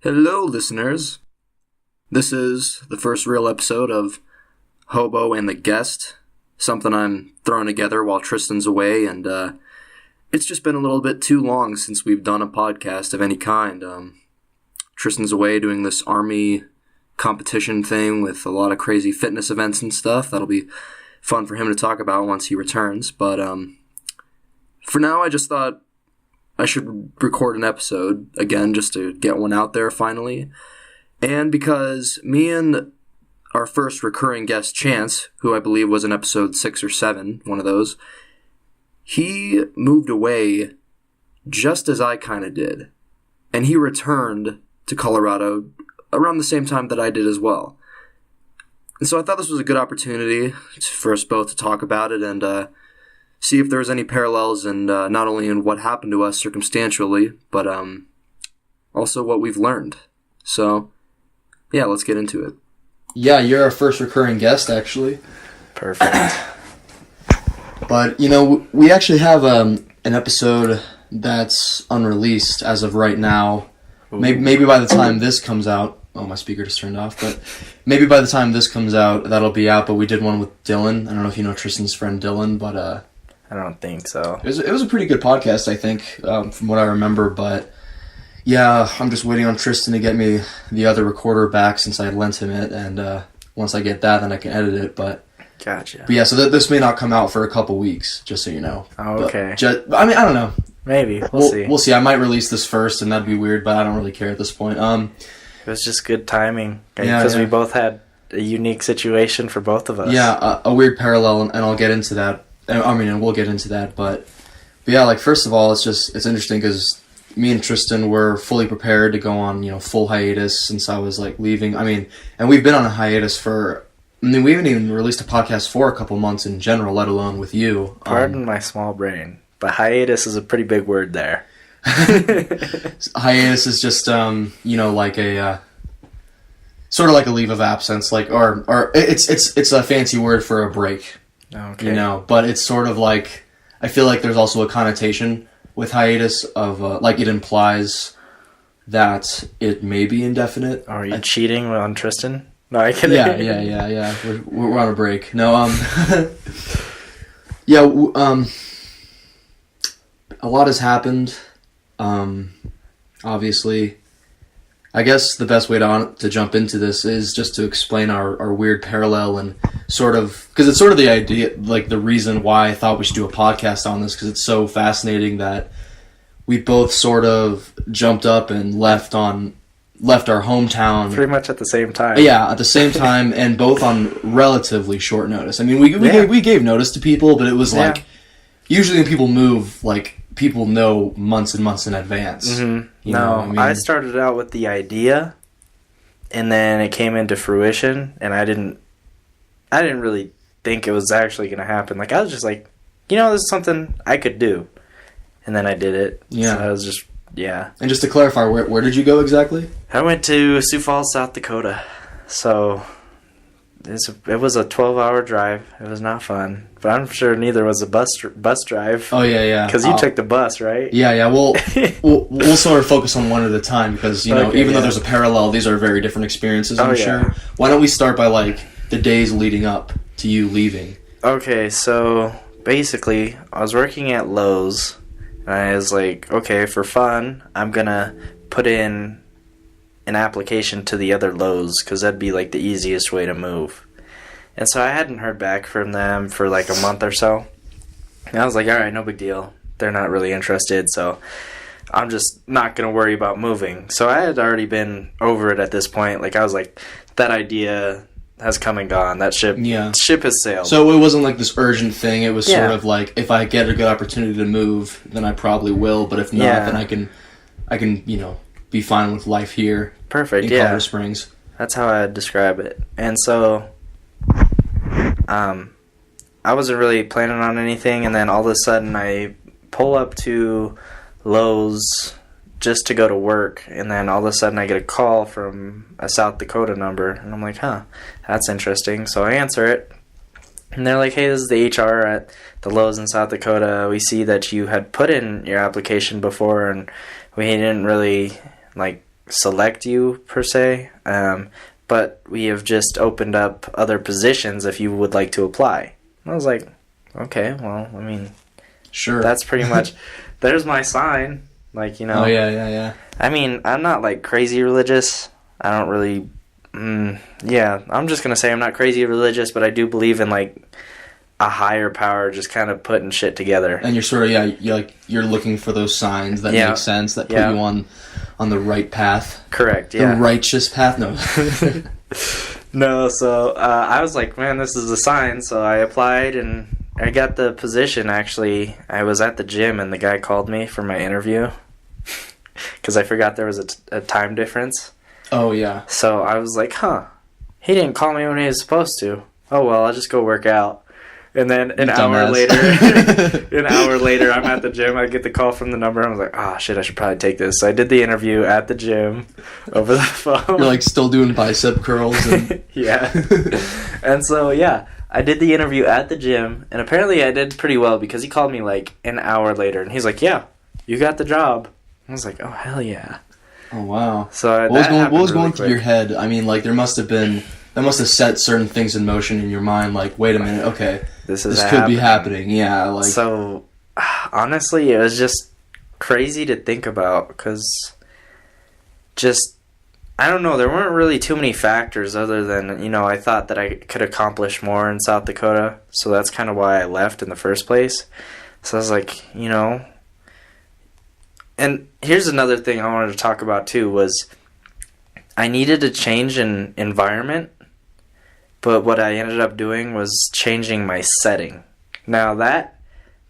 Hello, listeners. This is the first real episode of Hobo and the Guest, something I'm throwing together while Tristan's away, and it's just been a little bit too long since we've done a podcast of any kind. Tristan's away doing this army competition thing with a lot of crazy fitness events and stuff. That'll be fun for him to talk about once he returns, but for now I just thought I should record an episode again just to get one out there finally. And because me and our first recurring guest, Chance, who I believe was in episode 6 or 7, one of those, he moved away just as I kind of did. And he returned to Colorado around the same time that I did as well. And so I thought this was a good opportunity for us both to talk about it and see if there was any parallels and not only in what happened to us circumstantially, but also what we've learned. So, yeah, let's get into it. Yeah, you're our first recurring guest, actually. Perfect. But, we actually have an episode that's unreleased as of right now. Maybe by the time this comes out... Oh, my speaker just turned off. But maybe by the time this comes out, that'll be out. But we did one with Dylan. I don't know if you know Tristan's friend Dylan, but... I don't think so. It was a pretty good podcast, I think, from what I remember. But, yeah, I'm just waiting on Tristan to get me the other recorder back since I lent him it. And once I get that, then I can edit it. But Gotcha. But yeah, so this may not come out for a couple weeks, just so you know. Oh, okay. I don't know. Maybe. We'll see. We'll see. I might release this first, and that'd be weird, but I don't really care at this point. It was just good timing. Because we both had a unique situation for both of us. Yeah, a weird parallel, and I'll get into that. And we'll get into that, but yeah, like, first of all, it's interesting because me and Tristan were fully prepared to go on, full hiatus since I was, leaving. And we've been on a hiatus we haven't even released a podcast for a couple months in general, let alone with you. Pardon my small brain, but hiatus is a pretty big word there. Hiatus is just, like a... sort of like a leave of absence, or it's a fancy word for a break. Okay. But it's sort of like, I feel like there's also a connotation with hiatus of, it implies that it may be indefinite. Are you cheating on Tristan? No, I kidding. Yeah. We're on a break. No, a lot has happened. Obviously, I guess the best way to jump into this is just to explain our weird parallel and sort of... Because it's sort of the idea, the reason why I thought we should do a podcast on this, because it's so fascinating that we both sort of jumped up and left our hometown... Pretty much at the same time. Yeah, at the same time, and both on relatively short notice. We gave notice to people, but it was usually when people move, people know months and months in advance. Mm-hmm. I started out with the idea, and then it came into fruition, and I didn't really think it was actually going to happen. I was just this is something I could do. And then I did it. Yeah. So I was just, yeah. And just to clarify, where did you go exactly? I went to Sioux Falls, South Dakota. So it was a 12-hour drive. It was not fun. But I'm sure neither was a bus drive. Oh, yeah. Because you took the bus, right? Yeah. We'll sort of focus on one at a time because, even though there's a parallel, these are very different experiences, I'm sure. Why don't we start by, the days leading up to you leaving? Okay, so basically, I was working at Lowe's, and I was okay, for fun, I'm going to put in an application to the other Lowe's, because that'd be, the easiest way to move. And so I hadn't heard back from them for, a month or so. And I was all right, no big deal. They're not really interested, so I'm just not going to worry about moving. So I had already been over it at this point. I was that idea has come and gone. That ship has sailed. So it wasn't this urgent thing. It was sort of if I get a good opportunity to move, then I probably will. But if not, then I can be fine with life here. Perfect. In Colorado Springs. That's how I'd describe it. And so, I wasn't really planning on anything, and then all of a sudden I pull up to Lowe's just to go to work, and then all of a sudden I get a call from a South Dakota number, and I'm that's interesting. So I answer it, and they're hey, this is the HR at the Lowe's in South Dakota. We see that you had put in your application before, and we didn't really select you per se, but we have just opened up other positions if you would like to apply. And I was like, okay, well, I mean, Sure. that's pretty much, there's my sign. Like, you know. Oh, yeah. I mean, I'm not like crazy religious. I don't really, I'm just going to say I'm not crazy religious, but I do believe in like a higher power just kind of putting shit together. And you're sort of, you're looking for those signs that make sense, that put you on the right path. Correct, yeah. The righteous path? No. No, so I was like, man, this is a sign. So I applied and I got the position, actually. I was at the gym and the guy called me for my interview because I forgot there was a time difference. Oh, yeah. So I was like, he didn't call me when he was supposed to. Oh, well, I'll just go work out. And then an hour later, I'm at the gym. I get the call from the number. I was like, oh, shit, I should probably take this. So I did the interview at the gym over the phone. You're like still doing bicep curls. And... Yeah. And so, yeah, I did the interview at the gym. And apparently I did pretty well because he called me like an hour later. And he's like, yeah, you got the job. I was like, oh, hell yeah. Oh, wow. So what was going through your head? I mean, like, that must have set certain things in motion in your mind. Like, wait a minute, okay, this could be happening. Yeah, like. So, honestly, it was just crazy to think about because I don't know, there weren't really too many factors other than, you know, I thought that I could accomplish more in South Dakota. So that's kind of why I left in the first place. So I was like, you know. And here's another thing I wanted to talk about too was I needed a change in environment, but what I ended up doing was changing my setting. Now that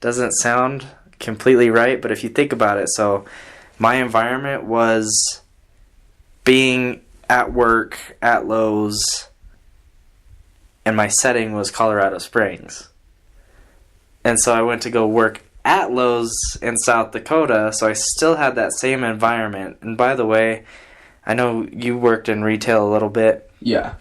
doesn't sound completely right, but if you think about it, so my environment was being at work at Lowe's, and my setting was Colorado Springs. And so I went to go work at Lowe's in South Dakota, so I still had that same environment. And by the way, I know you worked in retail a little bit. Yeah.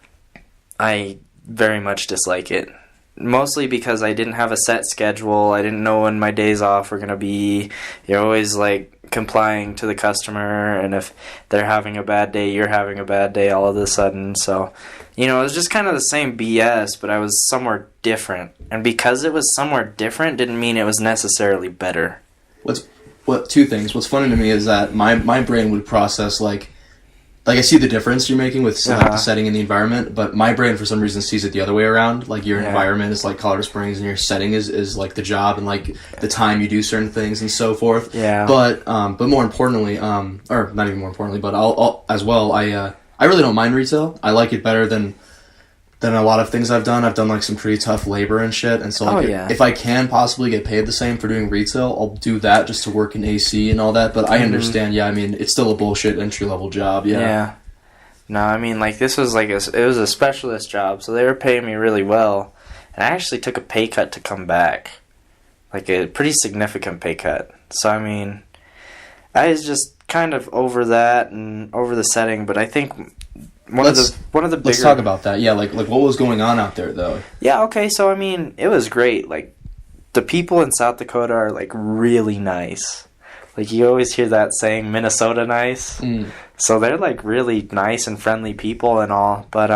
I very much dislike it. Mostly because I didn't have a set schedule. I didn't know when my days off were going to be. You're always like complying to the customer, and if they're having a bad day, you're having a bad day all of a sudden. So, you know, it was just kind of the same BS, but I was somewhere different. And because it was somewhere different didn't mean it was necessarily better. Two things. What's funny to me is that my brain would process like I see the difference you're making with like, the setting and the environment, but my brain for some reason sees it the other way around. Like your environment is like Colorado Springs and your setting is like the job and like the time you do certain things and so forth. Yeah. But more importantly, or not even more importantly, but I'll as well, I really don't mind retail. I like it better than a lot of things I've done. I've done like some pretty tough labor and shit, and so like if I can possibly get paid the same for doing retail, I'll do that just to work in AC and all that. But I understand, I mean, it's still a bullshit entry level job. Yeah. No, I mean, like this was like it was a specialist job, so they were paying me really well, and I actually took a pay cut to come back, like a pretty significant pay cut. So I mean, I was just kind of over that and over the setting, but I think. One of the bigger... Let's talk about that. Yeah, like what was going on out there, though? Yeah, okay, so, I mean, it was great. Like, the people in South Dakota are, like, really nice. Like, you always hear that saying, Minnesota nice. So they're, like, really nice and friendly people and all. But,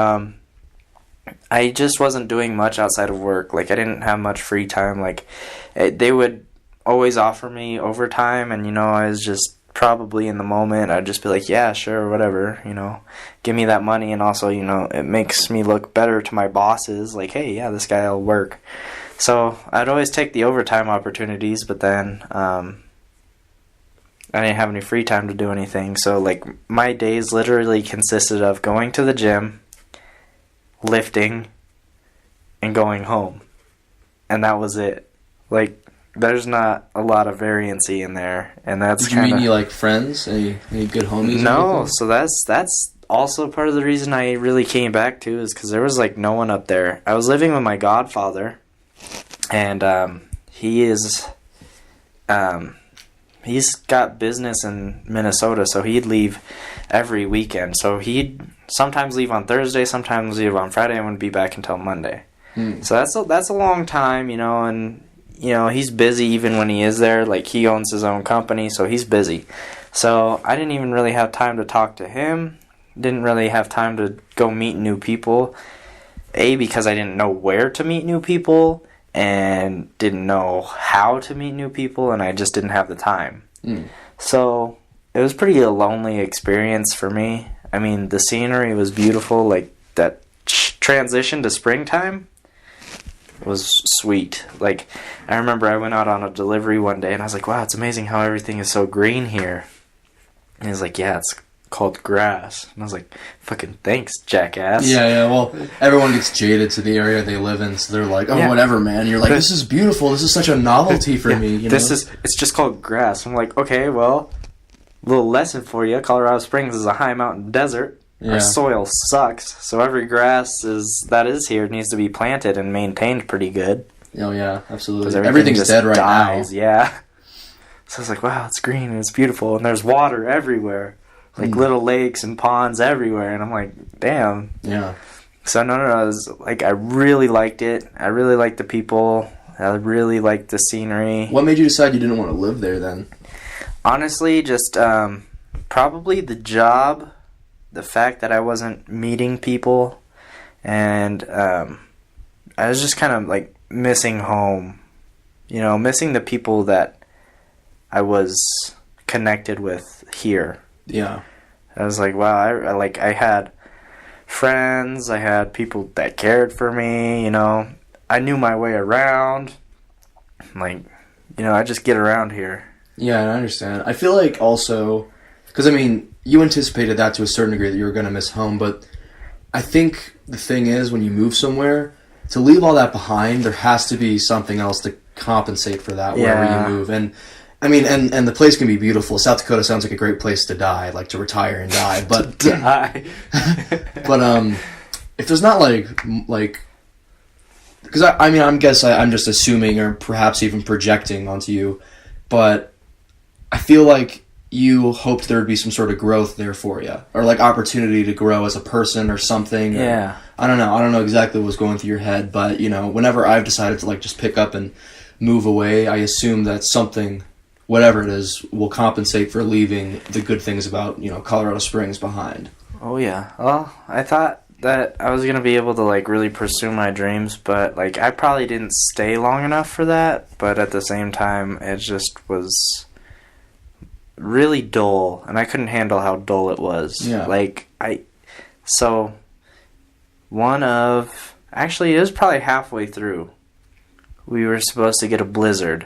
I just wasn't doing much outside of work. Like, I didn't have much free time. Like, they would always offer me overtime, and, you know, I was just... probably in the moment I'd just be like, yeah, sure, whatever, you know, give me that money. And also, you know, it makes me look better to my bosses, like, hey, yeah, this guy will work. So I'd always take the overtime opportunities, but then I didn't have any free time to do anything. So like my days literally consisted of going to the gym, lifting, and going home, and that was it. Like, there's not a lot of variancy in there, and that's kind of... Did you meet any, like, friends? Any good homies? No, so that's also part of the reason I really came back, too, is because there was, like, no one up there. I was living with my godfather, and he's got business in Minnesota, so he'd leave every weekend. So he'd sometimes leave on Thursday, sometimes leave on Friday, and wouldn't be back until Monday. So that's a long time, you know, and... You know, he's busy even when he is there. Like, he owns his own company, so he's busy. So I didn't even really have time to talk to him. Didn't really have time to go meet new people. Because I didn't know where to meet new people and didn't know how to meet new people, and I just didn't have the time. So it was pretty a lonely experience for me. I mean, the scenery was beautiful. Like, that transition to springtime was sweet. Like, I remember I went out on a delivery one day, and I was like, wow, it's amazing how everything is so green here. And he's like, yeah, it's called grass. And I was like, fucking thanks, jackass. Yeah, well, everyone gets jaded to the area they live in, so they're like, oh, whatever, man. You're like, this is beautiful. This is such a novelty for me. You know? It's just called grass. I'm like, okay, well, little lesson for you. Colorado Springs is a high mountain desert. Our soil sucks, so every grass that is here needs to be planted and maintained pretty good. Oh, yeah, absolutely. Everything's dead right dies, now. Yeah. So I was like, wow, it's green and it's beautiful, and there's water everywhere. Like little lakes and ponds everywhere, and I'm like, damn. Yeah. So I was like, I really liked it. I really liked the people. I really liked the scenery. What made you decide you didn't want to live there then? Honestly, just probably the job, the fact that I wasn't meeting people, and I was just kind of like missing home. You know, missing the people that I was connected with here. Yeah. I was like, wow, I had friends, I had people that cared for me, you know. I knew my way around. Like, you know, I just get around here. Yeah, I understand. I feel like also, because I mean, you anticipated that to a certain degree that you were going to miss home, but I think the thing is, when you move somewhere, to leave all that behind, there has to be something else to compensate for that wherever you move. And I mean, and the place can be beautiful. South Dakota sounds like a great place to die, like to retire and die. But die. But if there's not like, because I'm just assuming or perhaps even projecting onto you, but I feel like you hoped there would be some sort of growth there for you, or like opportunity to grow as a person or something. Yeah. Or, I don't know exactly what was going through your head, but you know, whenever I've decided to like just pick up and move away, I assume that something, whatever it is, will compensate for leaving the good things about, you know, Colorado Springs behind. Oh, yeah. Well, I thought that I was going to be able to, like, really pursue my dreams, but, like, I probably didn't stay long enough for that, but at the same time, it just was really dull, and I couldn't handle how dull it was. Yeah. Like, actually, it was probably halfway through. We were supposed to get a blizzard.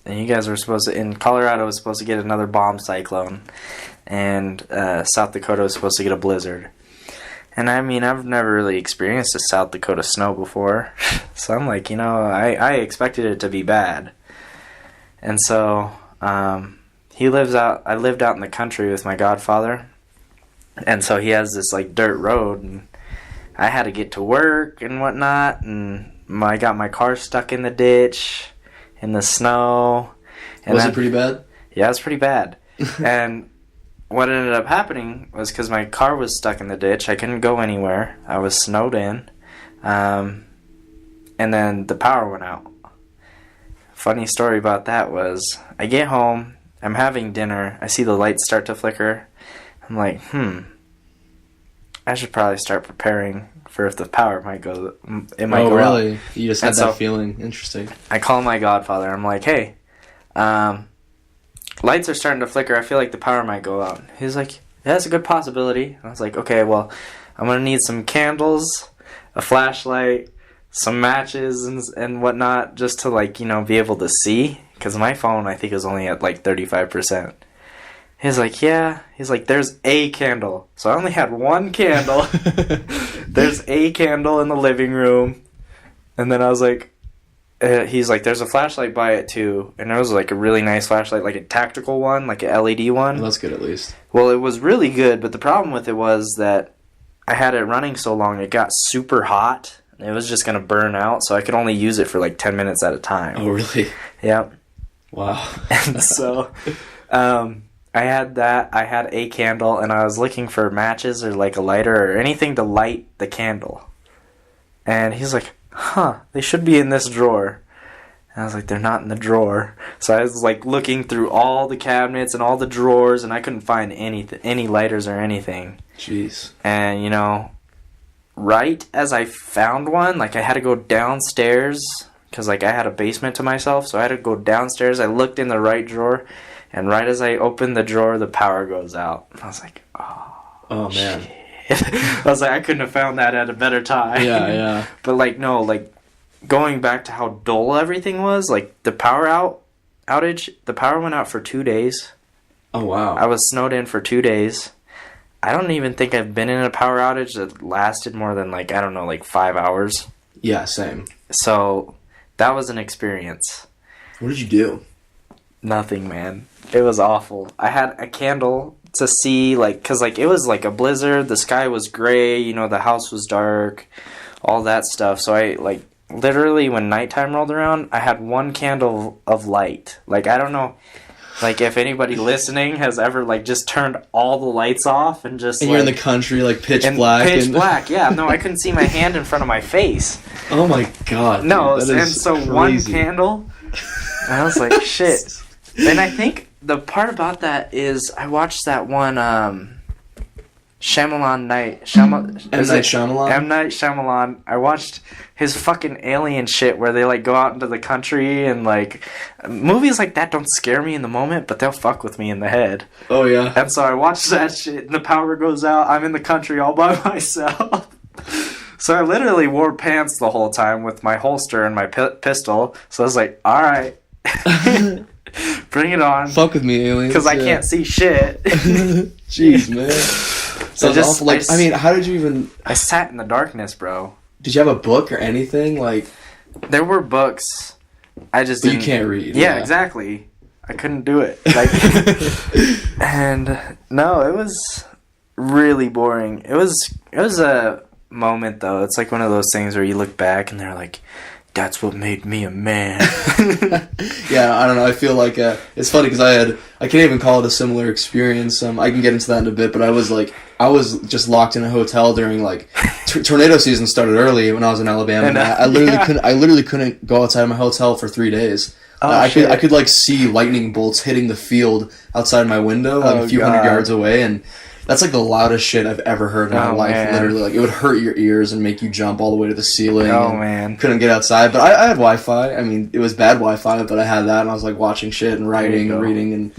And you guys were in Colorado was supposed to get another bomb cyclone, and South Dakota was supposed to get a blizzard. And I mean, I've never really experienced a South Dakota snow before, so I'm like, you know, I expected it to be bad. And so I lived out in the country with my godfather, and so he has this like dirt road, and I had to get to work and whatnot, and I got my car stuck in the ditch. In the snow. And was it pretty bad? Yeah, it was pretty bad. And what ended up happening was because my car was stuck in the ditch, I couldn't go anywhere. I was snowed in. And then the power went out. Funny story about that was, I get home, I'm having dinner, I see the lights start to flicker. I'm like, I should probably start preparing for if the power might go. It might go out. Oh, really? You just had that feeling. Interesting. I call my godfather. I'm like, hey, lights are starting to flicker. I feel like the power might go out. He's like, yeah, that's a good possibility. I was like, okay, well, I'm going to need some candles, a flashlight, some matches and whatnot, just to, like, you know, be able to see. Because my phone, I think, is only at, like, 35%. He's like, yeah. He's like, there's a candle. So I only had one candle. There's a candle in the living room. And then I was like, he's like, there's a flashlight by it too. And it was like a really nice flashlight, like a tactical one, like an LED one. Well, that's good at least. Well, it was really good, but the problem with it was that I had it running so long, it got super hot. It was just going to burn out, so I could only use it for like 10 minutes at a time. Oh, really? Yep. Wow. And so I had that. I had a candle, and I was looking for matches or like a lighter or anything to light the candle. And he's like, they should be in this drawer. And I was like, they're not in the drawer. So I was like looking through all the cabinets and all the drawers, and I couldn't find any lighters or anything. Jeez. And, you know, right as I found one, like I had to go downstairs because like I had a basement to myself, so I had to go downstairs. I looked in the right drawer, and right as I opened the drawer, the power goes out. I was like, oh man. Shit. I was like, I couldn't have found that at a better time. Yeah. But like, no, like going back to how dull everything was, like the outage, the power went out for 2 days. Oh wow. I was snowed in for 2 days. I don't even think I've been in a power outage that lasted more than like, I don't know, like 5 hours. Yeah, same. So that was an experience. What did you do? Nothing, man. It was awful. I had a candle to see, like, because like it was like a blizzard. The sky was gray. You know, the house was dark. All that stuff. So I like literally when nighttime rolled around, I had one candle of light. Like I don't know, like if anybody listening has ever like just turned all the lights off and just. And you're in the country, like pitch black. Pitch black. Yeah. No, I couldn't see my hand in front of my face. Oh my god. No, dude, and so crazy. One candle. I was like, shit. And I think the part about that is I watched that one M. Night Shyamalan? M. Night Shyamalan. I watched his fucking alien shit where they like go out into the country and like movies like that don't scare me in the moment, but they'll fuck with me in the head. Oh yeah. And so I watched that shit and the power goes out. I'm in the country all by myself. So I literally wore pants the whole time with my holster and my pistol. So I was like, all right. Bring it on. Fuck with me, aliens. Because I can't see shit. Jeez, man. So just awful. Like, I mean, how did you even... I sat in the darkness, bro. Did you have a book or anything? Like, there were books. I just but you can't read. Yeah, exactly. I couldn't do it. Like, and no, it was really boring. It was a moment though. It's like one of those things where you look back and they're like, that's what made me a man. Yeah, I don't know. I feel like it's funny because I can't even call it a similar experience. I can get into that in a bit, but I was just locked in a hotel during like tornado season started early when I was in Alabama. And I literally couldn't go outside of my hotel for 3 days. I could like see lightning bolts hitting the field outside my window, like a few hundred yards away, and that's like the loudest shit I've ever heard in my life. Man. Literally, like it would hurt your ears and make you jump all the way to the ceiling. Oh man, couldn't get outside. But I had Wi-Fi. I mean, it was bad Wi-Fi, but I had that, and I was like watching shit and writing and reading. And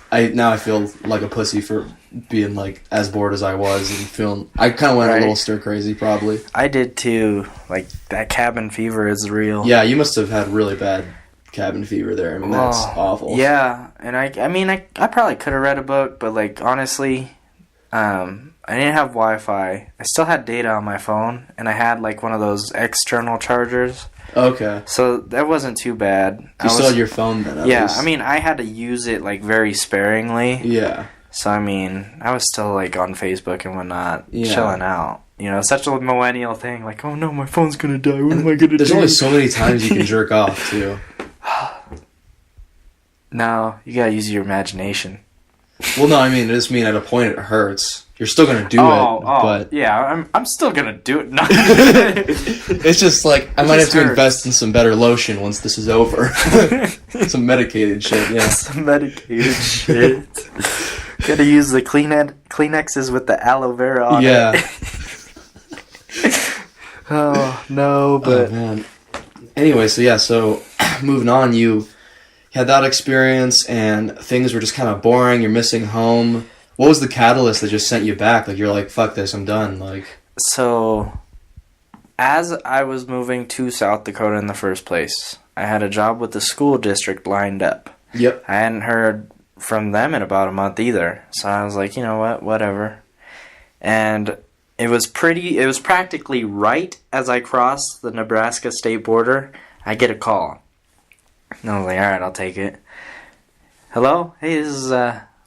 I feel like a pussy for being like as bored as I was and feeling. I kind of went a little stir crazy, probably. I did too. Like that cabin fever is real. Yeah, you must have had really bad cabin fever there. I mean, that's awful. Yeah, and I mean, I probably could have read a book, but like honestly. I didn't have Wi-Fi. I still had data on my phone, and I had like one of those external chargers. Okay. So that wasn't too bad. You still had your phone then, at least. I mean, I had to use it like very sparingly. Yeah. So I mean, I was still like on Facebook and whatnot, chilling out. You know, such a millennial thing. Like, oh no, my phone's gonna die. What am I gonna do? There's only so many times you can jerk off too. No, you gotta use your imagination. Well, no, I mean at a point it hurts. You're still gonna do it, but yeah, I'm still gonna do it. It's just like I might have to invest in some better lotion once this is over. Some medicated shit, yeah. Some medicated shit. Gotta use the Kleenexes with the aloe vera on it. Oh no, but man. Anyway, so moving on, you had that experience and things were just kind of boring. You're missing home. What was the catalyst that just sent you back? Like you're like, fuck this, I'm done. Like, so as I was moving to South Dakota in the first place, I had a job with the school district lined up. Yep. I hadn't heard from them in about a month either. So I was like, you know what, whatever. And it was practically right as I crossed the Nebraska state border, I get a call. And I was like, all right, I'll take it. Hello? Hey, this is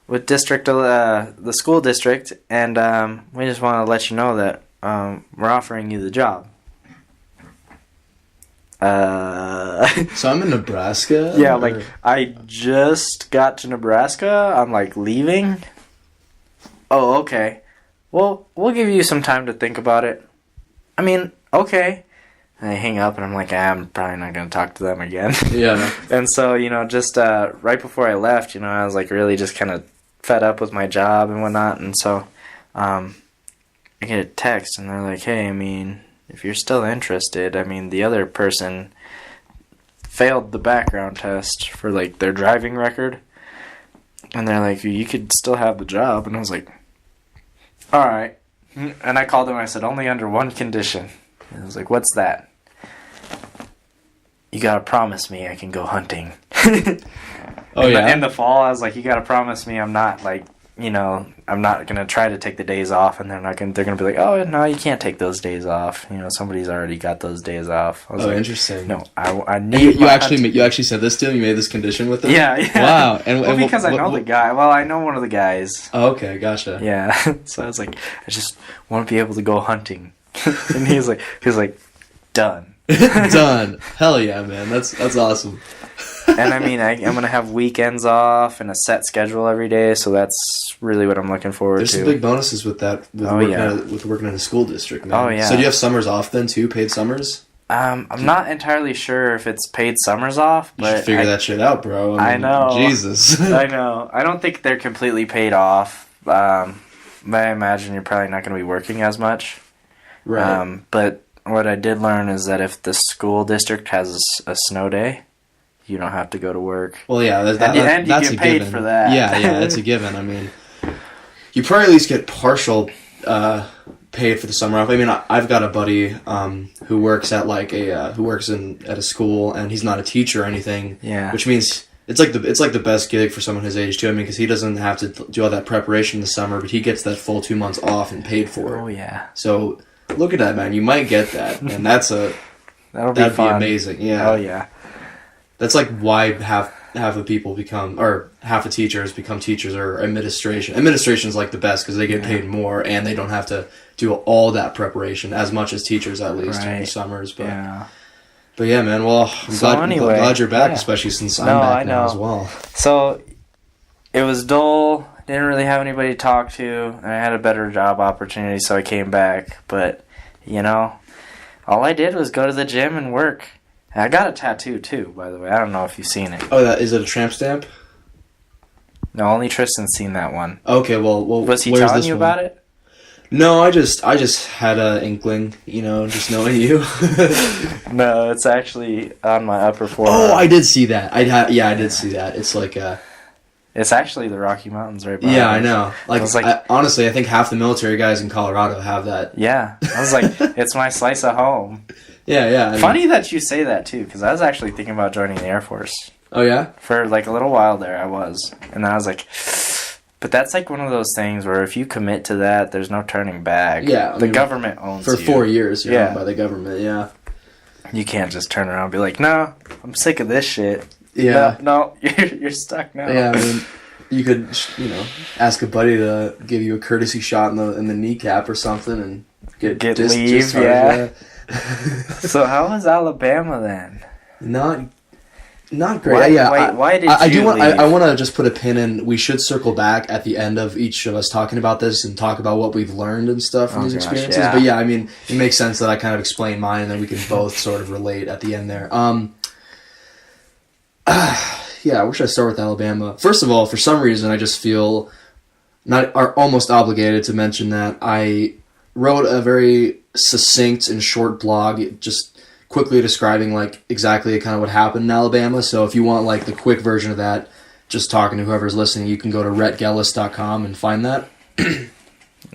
with the school district, and we just want to let you know that we're offering you the job. So I'm in Nebraska? Yeah, like, I just got to Nebraska. I'm, like, leaving. Oh, okay. Well, we'll give you some time to think about it. I mean, okay. And I hang up, and I'm like, I'm probably not going to talk to them again. Yeah. And so, just right before I left, I was like really just kind of fed up with my job and whatnot. And so I get a text, and they're like, hey, if you're still interested, the other person failed the background test for like their driving record. And they're like, you could still have the job. And I was like, all right. And I called them, and I said, only under one condition. And I was like, what's that? You gotta promise me I can go hunting. Oh, yeah? In the fall, I was like, you gotta promise me I'm not like, I'm not gonna try to take the days off, and they're gonna be like, oh no, you can't take those days off. Somebody's already got those days off. I was like, interesting. No, I need. You actually said this to him. You made this condition with him. Yeah. Wow. And because I know the guy. Well, I know one of the guys. Oh, okay, gotcha. Yeah. So I was like, I just want to be able to go hunting. And he was like, done. Done. Hell yeah, man. That's awesome. And I'm gonna have weekends off and a set schedule every day, so that's really what I'm looking forward There's to. some big bonuses with that. With working in a school district, man. Oh yeah. So do you have summers off then too? Paid summers? I'm not entirely sure if it's paid summers off, but you should figure that shit out, bro. I know. Jesus. I know. I don't think they're completely paid off. But I imagine you're probably not going to be working as much. Right. But what I did learn is that if the school district has a snow day, you don't have to go to work. Well, yeah, and you that's get a paid given. for that. Yeah, that's a given. You probably at least get partial paid for the summer off. I've got a buddy who works at at a school, and he's not a teacher or anything. Yeah. Which means it's like the best gig for someone his age too. Because he doesn't have to do all that preparation in the summer, but he gets that full 2 months off and paid for it. Oh yeah. So look at that, man. You might get that, and that'd be amazing. Yeah. Oh yeah. That's like why half of people half the teachers become teachers or administration. Administration is like the best because they get paid more and they don't have to do all that preparation as much as teachers at least in the summers. But yeah, man. Well, I'm glad you're back, especially since I'm back now as well. So it was dull. Didn't really have anybody to talk to, and I had a better job opportunity, so I came back. But all I did was go to the gym and work. And I got a tattoo too, by the way. I don't know if you've seen it. Oh, is it a tramp stamp? No, only Tristan's seen that one. Okay, well, was he telling you about it? No, I just had an inkling, just knowing you. No, it's actually on my upper forearm. Oh, I did see that. I did see that. It's like it's actually the Rocky Mountains right behind. Yeah, I know. Honestly, I think half the military guys in Colorado have that. Yeah, I was like, it's my slice of home. Yeah. Funny that you say that too, because I was actually thinking about joining the Air Force. Oh yeah. For like a little while there, I was, and then I was like, but that's like one of those things where if you commit to that, there's no turning back. Yeah, the government owns you. For 4 years. You're owned by the government. Yeah. You can't just turn around and be like, no, I'm sick of this shit. Yeah. No, you're stuck now. Yeah, you could, ask a buddy to give you a courtesy shot in the kneecap or something and get leave. Yeah. So how was Alabama then? Not great. Why did you leave? I want to just put a pin in. We should circle back at the end of each of us talking about this and talk about what we've learned and stuff from these experiences. Yeah. But yeah, it makes sense that I kind of explain mine and then we can both sort of relate at the end there. Yeah, where should I start with Alabama? First of all, for some reason, I just feel almost obligated to mention that I wrote a very succinct and short blog, just quickly describing exactly kind of what happened in Alabama. So if you want the quick version of that, just talking to whoever's listening, you can go to rhettgellis.com and find that.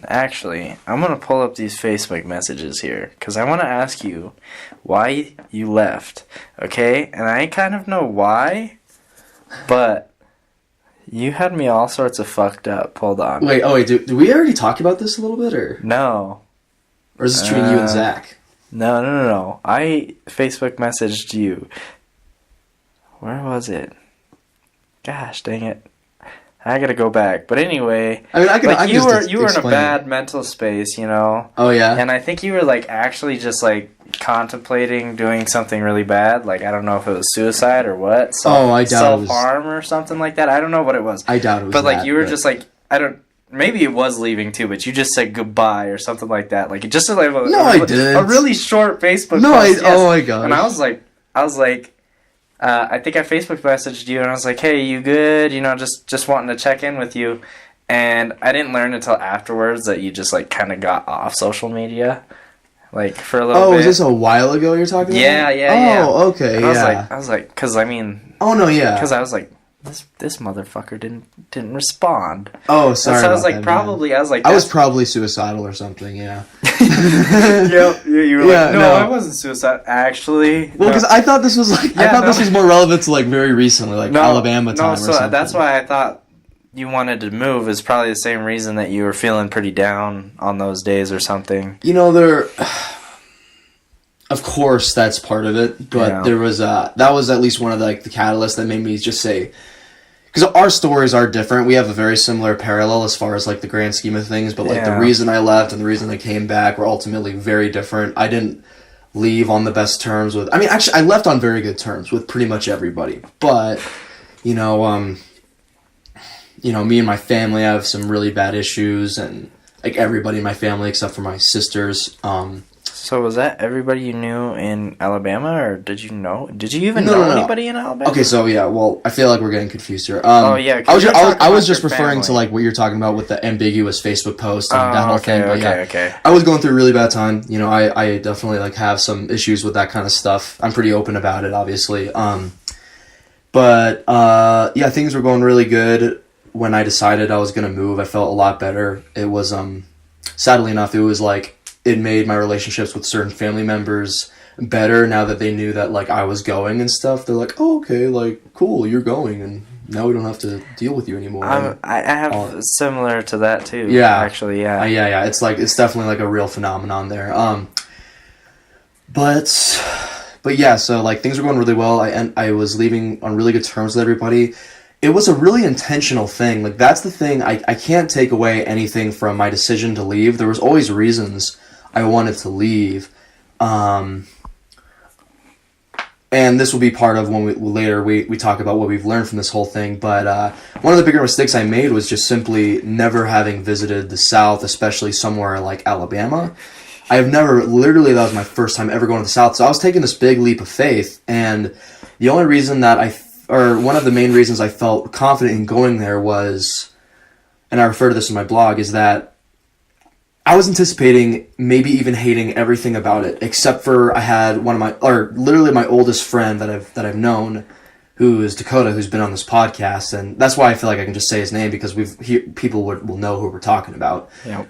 Actually, I'm going to pull up these Facebook messages here because I want to ask you why you left, okay? And I kind of know why, but you had me all sorts of fucked up. Hold on. Wait, did we already talk about this a little bit, or? No. Or is this between you and Zach? No. I Facebook messaged you. Where was it? Gosh, dang it. I gotta go back. But anyway, you were in a bad mental space, Oh, yeah? And I think you were, actually just, contemplating doing something really bad. I don't know if it was suicide or what. I doubt it was... Self-harm or something like that. I don't know what it was. I doubt it was But, you were just, I don't... maybe it was leaving too, but you just said goodbye or something like that. Like, it just like I didn't. A really short Facebook No, post. oh my gosh. And I was like, I think I Facebook messaged you, and I was like, hey, you good? You know, just wanting to check in with you. And I didn't learn until afterwards that you just, like, kind of got off social media, like, for a little bit. Oh, was this a while ago you're talking about? Yeah. Oh, okay, and I was like, because, I mean... Oh, no, yeah. Because I was like, this motherfucker didn't respond. Oh, sorry. So I was like, I was probably suicidal or something, yeah. Yep, you were like, no, I wasn't suicidal, actually. Well, because I thought this was, like, this was more relevant to, like, very recently, like, Alabama time or something. That's why I thought you wanted to move is probably the same reason that you were feeling pretty down on those days or something. You know, of course that's part of it, but there was that was at least one of the catalysts that made me just say, because our stories are different. We have a very similar parallel as far as like the grand scheme of things, but like the reason I left and the reason I came back were ultimately very different. I didn't leave on the best terms with, I mean, actually I left on very good terms with pretty much everybody, but me and my family have some really bad issues, and like everybody in my family except for my sisters. So was that everybody you knew in Alabama, or did you even know anybody in Alabama? Okay, so well, I feel like we're getting confused here. I was just referring to like what you're talking about with the ambiguous Facebook post and that whole thing. Okay. I was going through a really bad time. You know, I definitely like have some issues with that kind of stuff. I'm pretty open about it, obviously. But things were going really good. When I decided I was going to move, I felt a lot better. It was, sadly enough, it was like, it made my relationships with certain family members better now that they knew that, like, I was going and stuff. They're like, oh, okay, like, cool, you're going, and now we don't have to deal with you anymore. I have similar to that, too. Yeah. Actually, yeah. Yeah, it's definitely, like, a real phenomenon there. But yeah, so, like, things were going really well. I was leaving on really good terms with everybody. It was a really intentional thing. Like, that's the thing. I can't take away anything from my decision to leave. There was always reasons I wanted to leave. And this will be part of when we talk about what we've learned from this whole thing. But one of the bigger mistakes I made was just simply never having visited the South, especially somewhere like Alabama. I have never, literally, that was my first time ever going to the South. So I was taking this big leap of faith. And the only reason that one of the main reasons I felt confident in going there was, and I refer to this in my blog, is that I was anticipating maybe even hating everything about it, except for I had literally my oldest friend that I've known, who is Dakota, who's been on this podcast, and that's why I feel like I can just say his name, because people will know who we're talking about,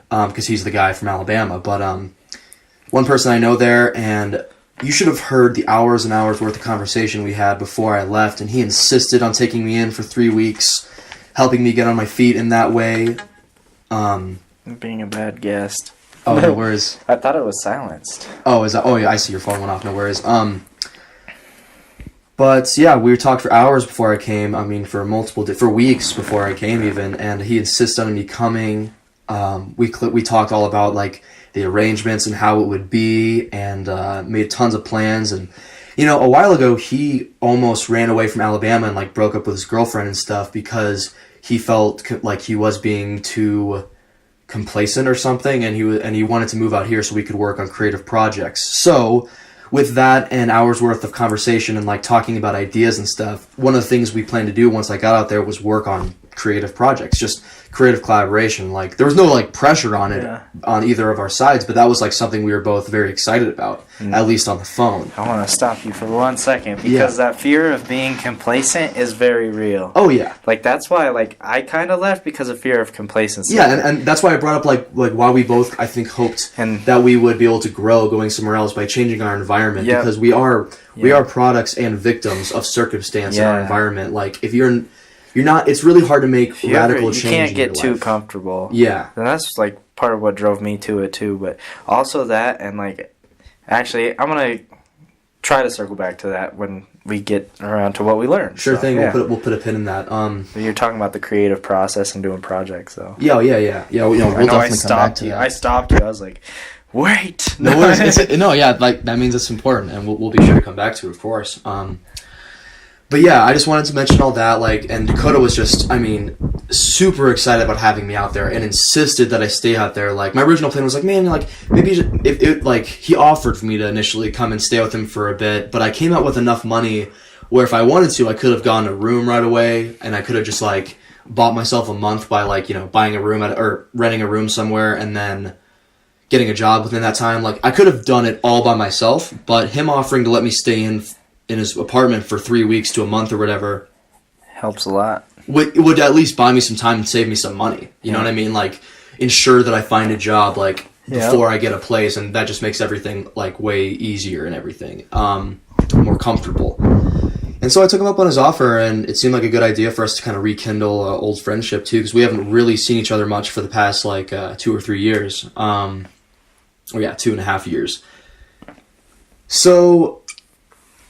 because he's the guy from Alabama. But one person I know there, and you should have heard the hours and hours worth of conversation we had before I left, and he insisted on taking me in for 3 weeks, helping me get on my feet in that way. Being a bad guest. Oh, no worries. I thought it was silenced. Oh, is that? Oh, yeah, I see your phone went off. No worries. But yeah, we talked for hours before I came. I mean, for weeks before I came even, and he insisted on me coming. We talked all about like the arrangements and how it would be, and made tons of plans. And a while ago he almost ran away from Alabama and like broke up with his girlfriend and stuff because he felt like he was being too complacent or something, and he wanted to move out here so we could work on creative projects. So with that and hours worth of conversation and like talking about ideas and stuff, one of the things we planned to do once I got out there was work on creative projects, just creative collaboration. Like, there was no like pressure on it on either of our sides, but that was like something we were both very excited about, at least on the phone. I want to stop you for 1 second, because that fear of being complacent is very real. Oh yeah, like that's why like I kind of left because of fear of complacency. Yeah, and that's why I brought up like why we both, I think, hoped that we would be able to grow going somewhere else by changing our environment, because we are products and victims of circumstance in our environment. Like, if you're not, it's really hard to make radical change. You can't get too comfortable. Yeah. And that's like part of what drove me to it too. But also that, and like, actually, I'm going to try to circle back to that when we get around to what we learned. Sure thing. We'll put a pin in that. You're talking about the creative process and doing projects, so. Yeah. We'll definitely come back to that. I stopped you. I was like, wait. No, like that means it's important, and we'll be sure to come back to it, of course. But But yeah, I just wanted to mention all that, like, and Dakota was just, I mean, super excited about having me out there and insisted that I stay out there. Like, my original plan was like, man, like, maybe if it, like, he offered for me to initially come and stay with him for a bit, but I came out with enough money where if I wanted to, I could have gone a room right away, and I could have just, like, bought myself a month by, like, you know, buying a room or renting a room somewhere and then getting a job within that time. Like, I could have done it all by myself, but him offering to let me stay in his apartment for 3 weeks to a month or whatever helps a lot. Would at least buy me some time and save me some money. You know what I mean? Like, ensure that I find a job, like, before I get a place, and that just makes everything, like, way easier and everything. More comfortable. And so I took him up on his offer, and it seemed like a good idea for us to kind of rekindle old friendship, too, because we haven't really seen each other much for the past, like, 2 or 3 years. 2.5 years. So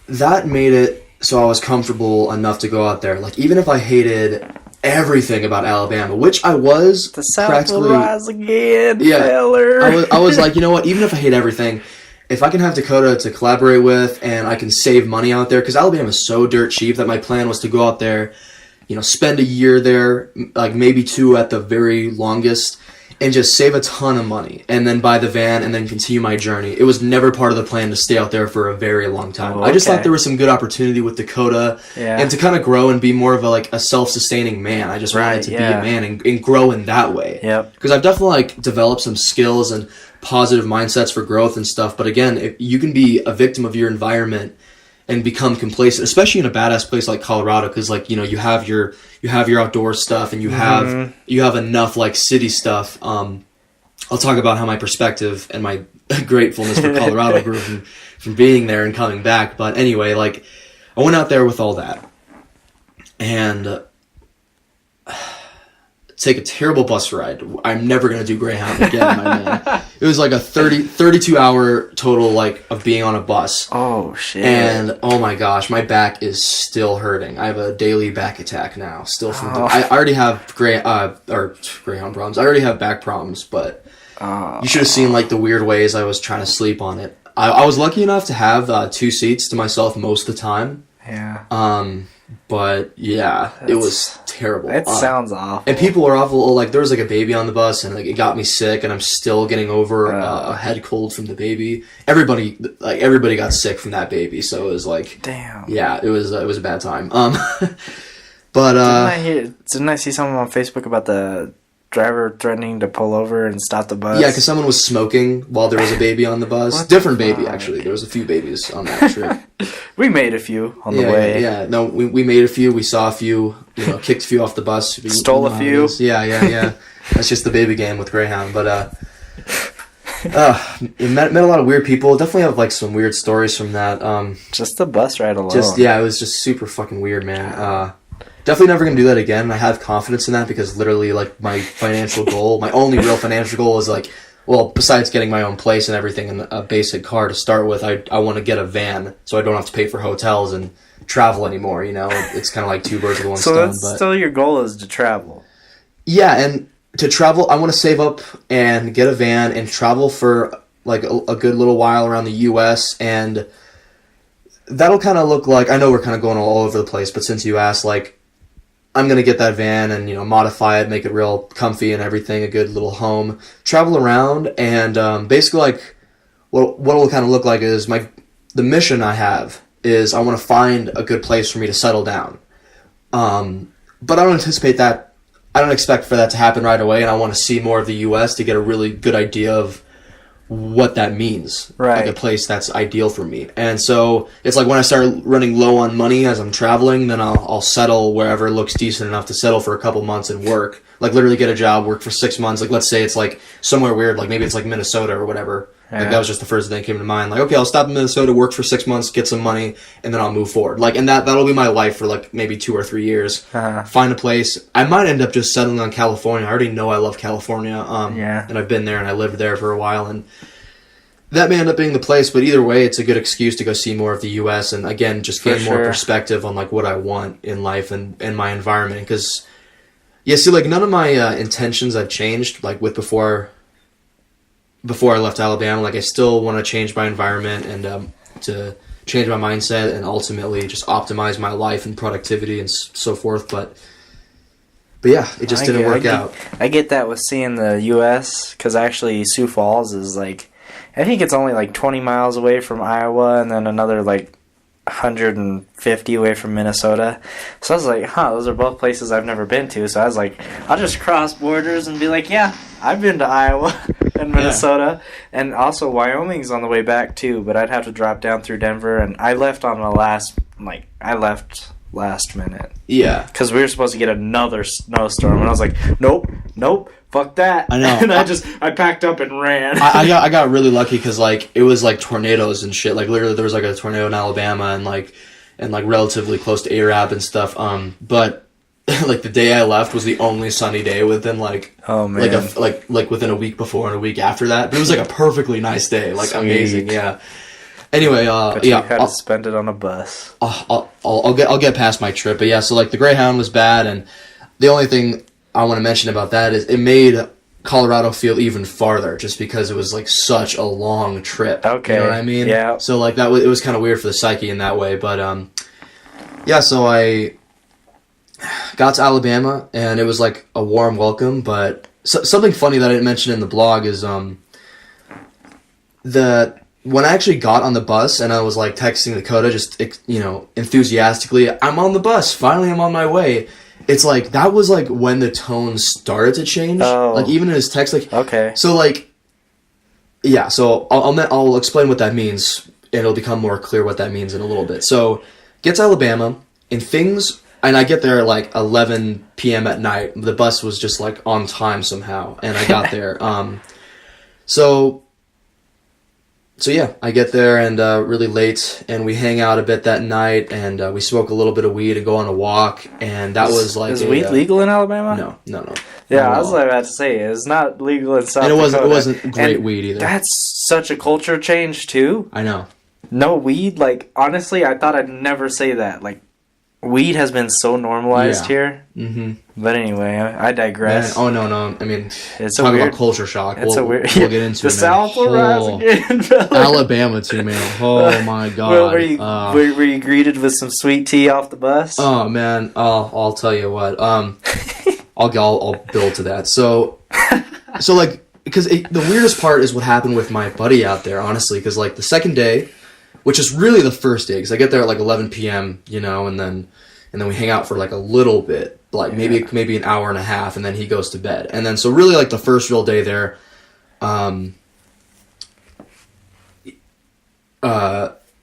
that made it so I was comfortable enough to go out there. Like, even if I hated everything about Alabama, which I was the South will rise again, feller. I was like, you know what, even if I hate everything, if I can have Dakota to collaborate with and I can save money out there, because Alabama is so dirt cheap that my plan was to go out there, you know, spend a year there, like maybe 2 at the very longest, and just save a ton of money, and then buy the van, and then continue my journey. It was never part of the plan to stay out there for a very long time. I just thought there was some good opportunity with Dakota, and to kind of grow and be more of a self-sustaining man. I just wanted to be a man and grow in that way. Because I've definitely, like, developed some skills and positive mindsets for growth and stuff. But again, if you can be a victim of your environment and become complacent, especially in a badass place like Colorado, because, like, you know, you have your outdoor stuff, and you have enough, like, city stuff. I'll talk about how my perspective and my gratefulness for Colorado grew from being there and coming back. But anyway, like, I went out there with all that, and take a terrible bus ride. I'm never going to do Greyhound again, my man. It was like a 32 hour total, like, of being on a bus. Oh, shit. And, oh my gosh, my back is still hurting. I have a daily back attack now, still from I already have Greyhound problems. I already have back problems, but you should have seen, like, the weird ways I was trying to sleep on it. I was lucky enough to have 2 seats to myself most of the time. Yeah. But yeah, it was terrible. It sounds awful. And people were awful. Like, there was, like, a baby on the bus, and, like, it got me sick, and I'm still getting over a head cold from the baby. Everybody got sick from that baby, so it was like, damn. Yeah, it was a bad time. But didn't I see something on Facebook about the driver threatening to pull over and stop the bus? Yeah, because someone was smoking while there was a baby on the bus. Different baby, actually. There was a few babies on that trip. We made a few on the way. Yeah. No, we made a few. We saw a few. You know, kicked a few off the bus. Stole a few. Yeah. That's just the baby game with Greyhound. But met a lot of weird people. Definitely have, like, some weird stories from that. Just the bus ride alone. It was just super fucking weird, man. Definitely never gonna do that again. I have confidence in that because literally, like, my financial goal, my only real financial goal is, like, well, besides getting my own place and everything and a basic car to start with, I want to get a van so I don't have to pay for hotels and travel anymore, you know? It's kind of like 2 birds with 1 stone. So still your goal is to travel? Yeah, and to travel, I want to save up and get a van and travel for, like, a good little while around the U.S., and that'll kind of look like, I know we're kind of going all over the place, but since you asked, like, I'm going to get that van and, you know, modify it, make it real comfy and everything, a good little home, travel around, and basically, like, what it'll kind of look like is the mission I have is I want to find a good place for me to settle down. But I don't anticipate that, I don't expect for that to happen right away, and I want to see more of the U.S. to get a really good idea of what that means, right? Like, a place that's ideal for me. And so it's like when I start running low on money as I'm traveling, then I'll settle wherever looks decent enough to settle for a couple months and work, like, literally get a job, work for 6 months. Like, let's say it's, like, somewhere weird, like maybe it's like Minnesota or whatever. Yeah. Like, that was just the first thing that came to mind. Like, okay, I'll stop in Minnesota, work for 6 months, get some money, and then I'll move forward. Like, and that'll be my life for, like, maybe 2 or 3 years. Find a place. I might end up just settling on California. I already know I love California. And I've been there and I lived there for a while, and that may end up being the place, but either way, it's a good excuse to go see more of the U.S. and, again, just gain more perspective on, like, what I want in life and my environment. Because, yeah, see, like, none of my intentions have changed, like, with before I left Alabama. Like, I still want to change my environment and to change my mindset and ultimately just optimize my life and productivity and so forth. But yeah, it just didn't work out. I get that with seeing the U.S. because actually Sioux Falls is like, I think it's only like 20 miles away from Iowa and then another like 150 away from Minnesota. So I was like, those are both places I've never been to. So I was like, I'll just cross borders and be like, yeah, I've been to Iowa and Minnesota. Yeah. And also Wyoming's on the way back too, but I'd have to drop down through Denver. And I left on the last minute. Yeah. Because we were supposed to get another snowstorm. And I was like, nope, fuck that. I know. And I packed up and ran. I got really lucky because, like, it was, like, tornadoes and shit. Like, literally there was, like, a tornado in Alabama and relatively close to Arab and stuff. But, like, the day I left was the only sunny day within, like... Oh, man. Like within a week before and a week after that. But it was, like, a perfectly nice day. Like, Sweet. Amazing, yeah. Anyway, but you had to spend it on a bus. I'll get past my trip, but yeah. So like the Greyhound was bad, and the only thing I want to mention about that is it made Colorado feel even farther, just because it was like such a long trip. Okay, you know what I mean? Yeah. So like it was kind of weird for the psyche in that way, but yeah. So I got to Alabama, and it was like a warm welcome. But something funny that I didn't mention in the blog is when I actually got on the bus and I was like texting Dakota just, enthusiastically, I'm on the bus, finally I'm on my way. It's like, that was like when the tone started to change. Oh. Like even in his text, like, okay. So like, yeah, so I'll explain what that means and it'll become more clear what that means in a little bit. So get to Alabama and I get there at like 11 p.m. at night. The bus was just like on time somehow and I got there. So yeah, I get there and really late, and we hang out a bit that night, and we smoke a little bit of weed and go on a walk, and that was like... Is weed legal in Alabama? No. Yeah, I was about to say, it's not legal in South Dakota. And it wasn't great weed either. That's such a culture change, too. I know. No weed, like, honestly, I thought I'd never say that. Like, weed has been so normalized here. Mm-hmm. But anyway, I digress. Man, no. I mean, it's talk about culture shock. We'll get into the it. South will rise again. Alabama too, man. Oh my god. Were you greeted with some sweet tea off the bus? Oh man. I'll tell you what. I'll build to that. So like, because the weirdest part is what happened with my buddy out there, honestly. Because like the second day, which is really the first day, because I get there at like 11 p.m. And then we hang out for like a little bit, like maybe an hour and a half, and then he goes to bed. And then so really like the first real day there,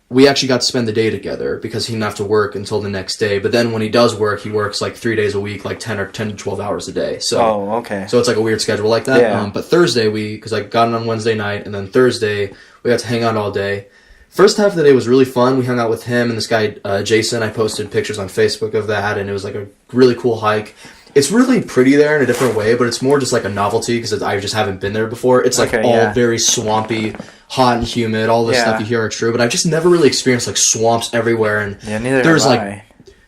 we actually got to spend the day together because he didn't have to work until the next day. But then when he does work, he works like 3 days a week, like 10 to 12 hours a day. So, okay. So it's like a weird schedule like that. Yeah. But Thursday because I got it on Wednesday night, and then Thursday we got to hang out all day. First half of the day was really fun. We hung out with him and this guy, Jason. I posted pictures on Facebook of that, and it was like a really cool hike. It's really pretty there in a different way, but it's more just like a novelty because I just haven't been there before. It's like very swampy, hot and humid. All this stuff you hear are true, but I've just never really experienced like swamps everywhere. And there's like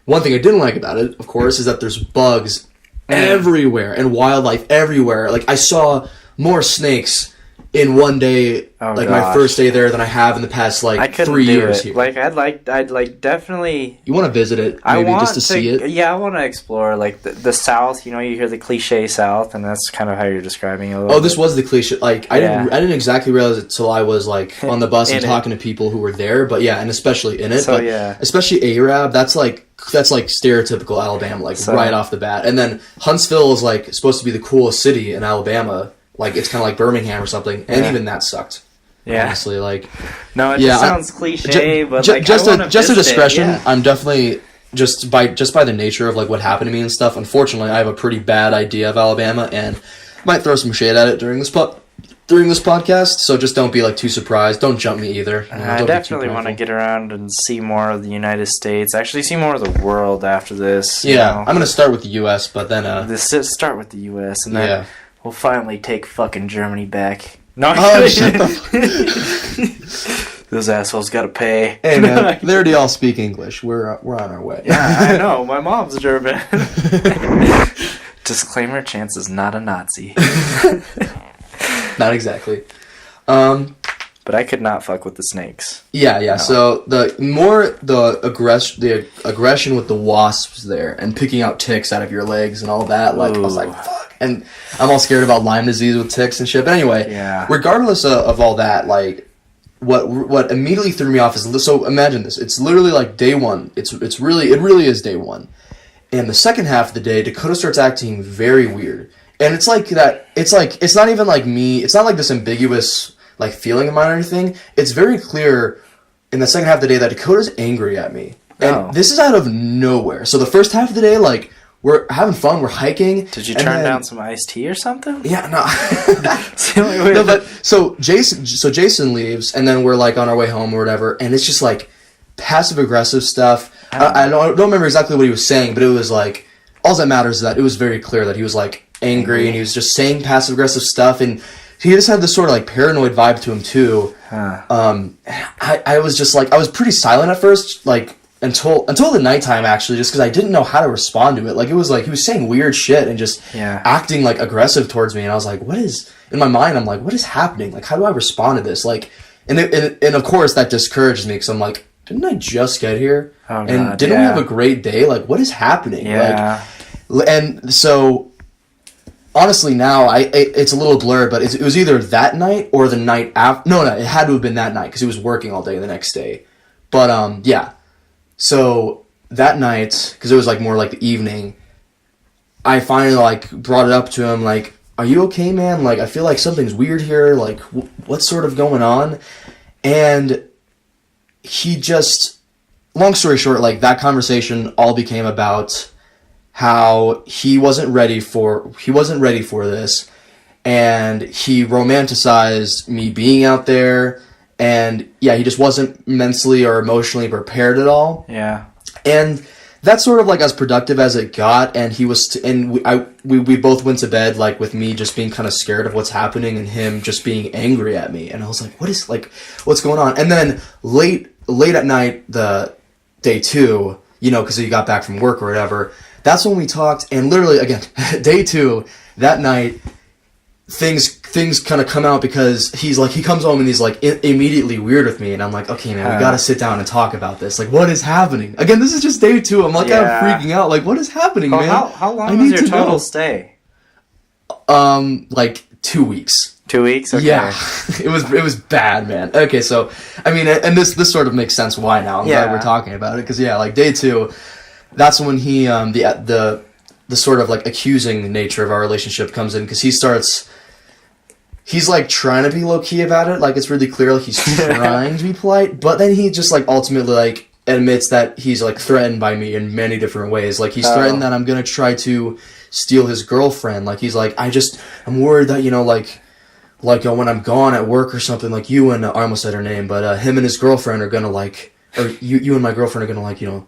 one thing I didn't like about it, of course, is that there's bugs everywhere and wildlife everywhere. Like I saw more snakes in one day, my first day there, than I have in the past like 3 years here. Like I'd definitely. You want to visit it, maybe just to see it. Yeah, I want to explore like the South. You know, you hear the cliche South, and that's kind of how you're describing it. This was the cliche. Like I didn't exactly realize it till I was like on the bus and talking to people who were there. But yeah, and especially in it. So especially Arab. That's like stereotypical Alabama, like right off the bat. And then Huntsville is like supposed to be the coolest city in Alabama. Like, it's kind of like Birmingham or something, and even that sucked. Yeah. Honestly, like... No, it just sounds cliche, but, like, just a discretion, I'm definitely... Just by the nature of, like, what happened to me and stuff, unfortunately, I have a pretty bad idea of Alabama, and might throw some shade at it during this podcast, so just don't be, like, too surprised. Don't jump me either. I definitely want to get around and see more of the United States. Actually, see more of the world after this. Yeah, I'm going to start with the U.S., but then... Start with the U.S., and then... We'll finally take fucking Germany back. No, shut the those assholes gotta pay. Hey man, they already all speak English. We're on our way. Yeah, I know. My mom's German. Disclaimer: Chance is not a Nazi. Not exactly. but I could not fuck with the snakes. Yeah. No. So the aggression with the wasps there and picking out ticks out of your legs and all that. Like, I was like, fuck. And I'm all scared about Lyme disease with ticks and shit. But anyway, regardless of all that, like, what immediately threw me off is, so imagine this. It's literally like day one. It really is day one. And the second half of the day, Dakota starts acting very weird. And it's like that, it's not even like me, it's not like this ambiguous, like, feeling of mine or anything. It's very clear in the second half of the day that Dakota's angry at me. And this is out of nowhere. So the first half of the day, like, we're having fun, we're hiking. Did you turn down some iced tea or something? Yeah, no. No, but so Jason leaves, and then we're like on our way home or whatever, and it's just like passive aggressive stuff. I don't remember exactly what he was saying, but it was like, all that matters is that it was very clear that he was like angry, and he was just saying passive aggressive stuff, and he just had this sort of like paranoid vibe to him too. I was just like, I was pretty silent at first, like, until the nighttime, actually, just because I didn't know how to respond to it. Like, it was like he was saying weird shit and just acting like aggressive towards me, and I was like, what is, in my mind, I'm like, what is happening? Like, how do I respond to this? Like, and of course that discourages me, because I'm like, didn't I just get here? And didn't we have a great day? Like, what is happening? Like, and so honestly now it's a little blurred, but it was either that night or the night after. No, it had to have been that night, because he was working all day the next day. But yeah. So that night, because it was like more like the evening, I finally like brought it up to him, like, are you okay, man? Like, I feel like something's weird here. Like, what's sort of going on? And he just, long story short, like, that conversation all became about how he wasn't ready for this, and he romanticized me being out there. And yeah, he just wasn't mentally or emotionally prepared at all. Yeah. And that's sort of like as productive as it got. And he was, we both went to bed, like, with me just being kind of scared of what's happening and him just being angry at me. And I was like, what's going on? And then late at night, the day 2, you know, because he got back from work or whatever, that's when we talked. And literally, again, day 2, that night, things kind of come out, because he comes home and he's like immediately weird with me, and I'm like, okay, man, we gotta sit down and talk about this. Like, what is happening? Again, this is just day 2. I'm like, I'm freaking out. Like, what is happening, man? How long was your total stay? Like 2 weeks. 2 weeks? Okay. Yeah, it was bad, man. Okay, so I mean, and this sort of makes sense why now. I'm glad we're talking about it, because like day 2, that's when he the sort of like accusing nature of our relationship comes in, because he's like trying to be low key about it, like, it's really clear, like, he's trying to be polite, but then he just like ultimately like admits that he's like threatened by me in many different ways. Like, he's threatened that I'm gonna try to steal his girlfriend. Like, he's like, I'm worried that, you know, like when I'm gone at work or something, like, you and I almost said her name, but him and his girlfriend are gonna like, or you and my girlfriend are gonna like, you know,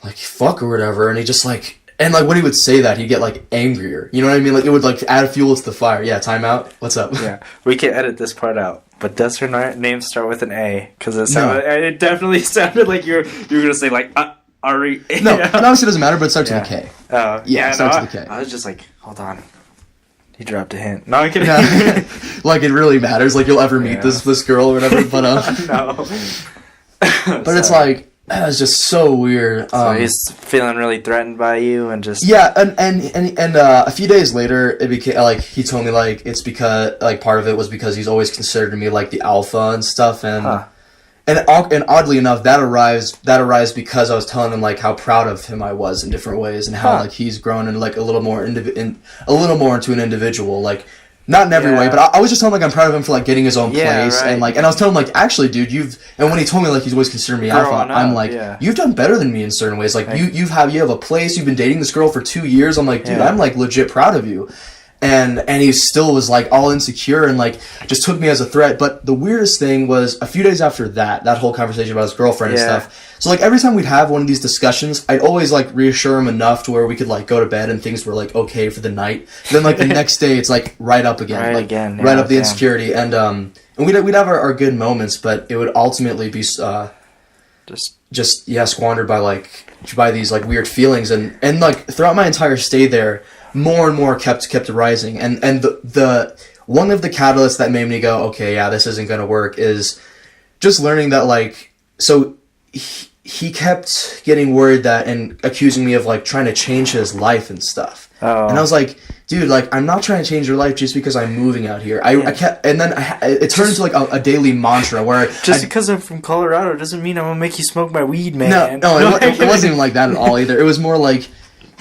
like, fuck or whatever. And he just like, and like when he would say that, he'd get like angrier. You know what I mean? Like, it would like add fuel to the fire. Yeah, time out. What's up? Yeah, we can edit this part out. But does her name start with an A? Because it definitely sounded like you were gonna say like Ari. No, and obviously it doesn't matter, but it starts with a K. Oh, yeah, it starts with a K. I was just like, hold on. He dropped a hint. No, I'm kidding. Like, it really matters. Like, you'll ever meet this girl or whatever. But no. But it's like, that was just so weird. So he's feeling really threatened by you, and just and a few days later, it became like, he told me like it's because like part of it was because he's always considered me like the alpha and stuff, and oddly enough, that arrives because I was telling him like how proud of him I was in different ways, and how like he's grown in like a little more into an individual, like. Not in every way, but I was just telling him, like, I'm proud of him for, like, getting his own place, right. And I was telling him, like, actually, dude, and when he told me, like, he's always considered me alpha, I'm like, you've done better than me in certain ways, like, you have a place, you've been dating this girl for 2 years, I'm like, dude, I'm, like, legit proud of you, and he still was, like, all insecure, and, like, just took me as a threat, but the weirdest thing was, a few days after that whole conversation about his girlfriend and stuff, so, like, every time we'd have one of these discussions, I'd always, like, reassure him enough to where we could, like, go to bed and things were, like, okay for the night. And then, like, the next day, it's, like, right up again. Right up the insecurity. And we'd have our good moments, but it would ultimately be just squandered by these, like, weird feelings. And like, throughout my entire stay there, more and more kept arising. And one of the catalysts that made me go, okay, yeah, this isn't going to work is just learning that, like, so he kept getting worried that and accusing me of, like, trying to change his life and stuff. Oh. And I was like, dude, like, I'm not trying to change your life just because I'm moving out here. I kept, and then it turned into, like, a daily mantra where... Because I'm from Colorado doesn't mean I'm going to make you smoke my weed, man. No, it wasn't even like that at all either. It was more like...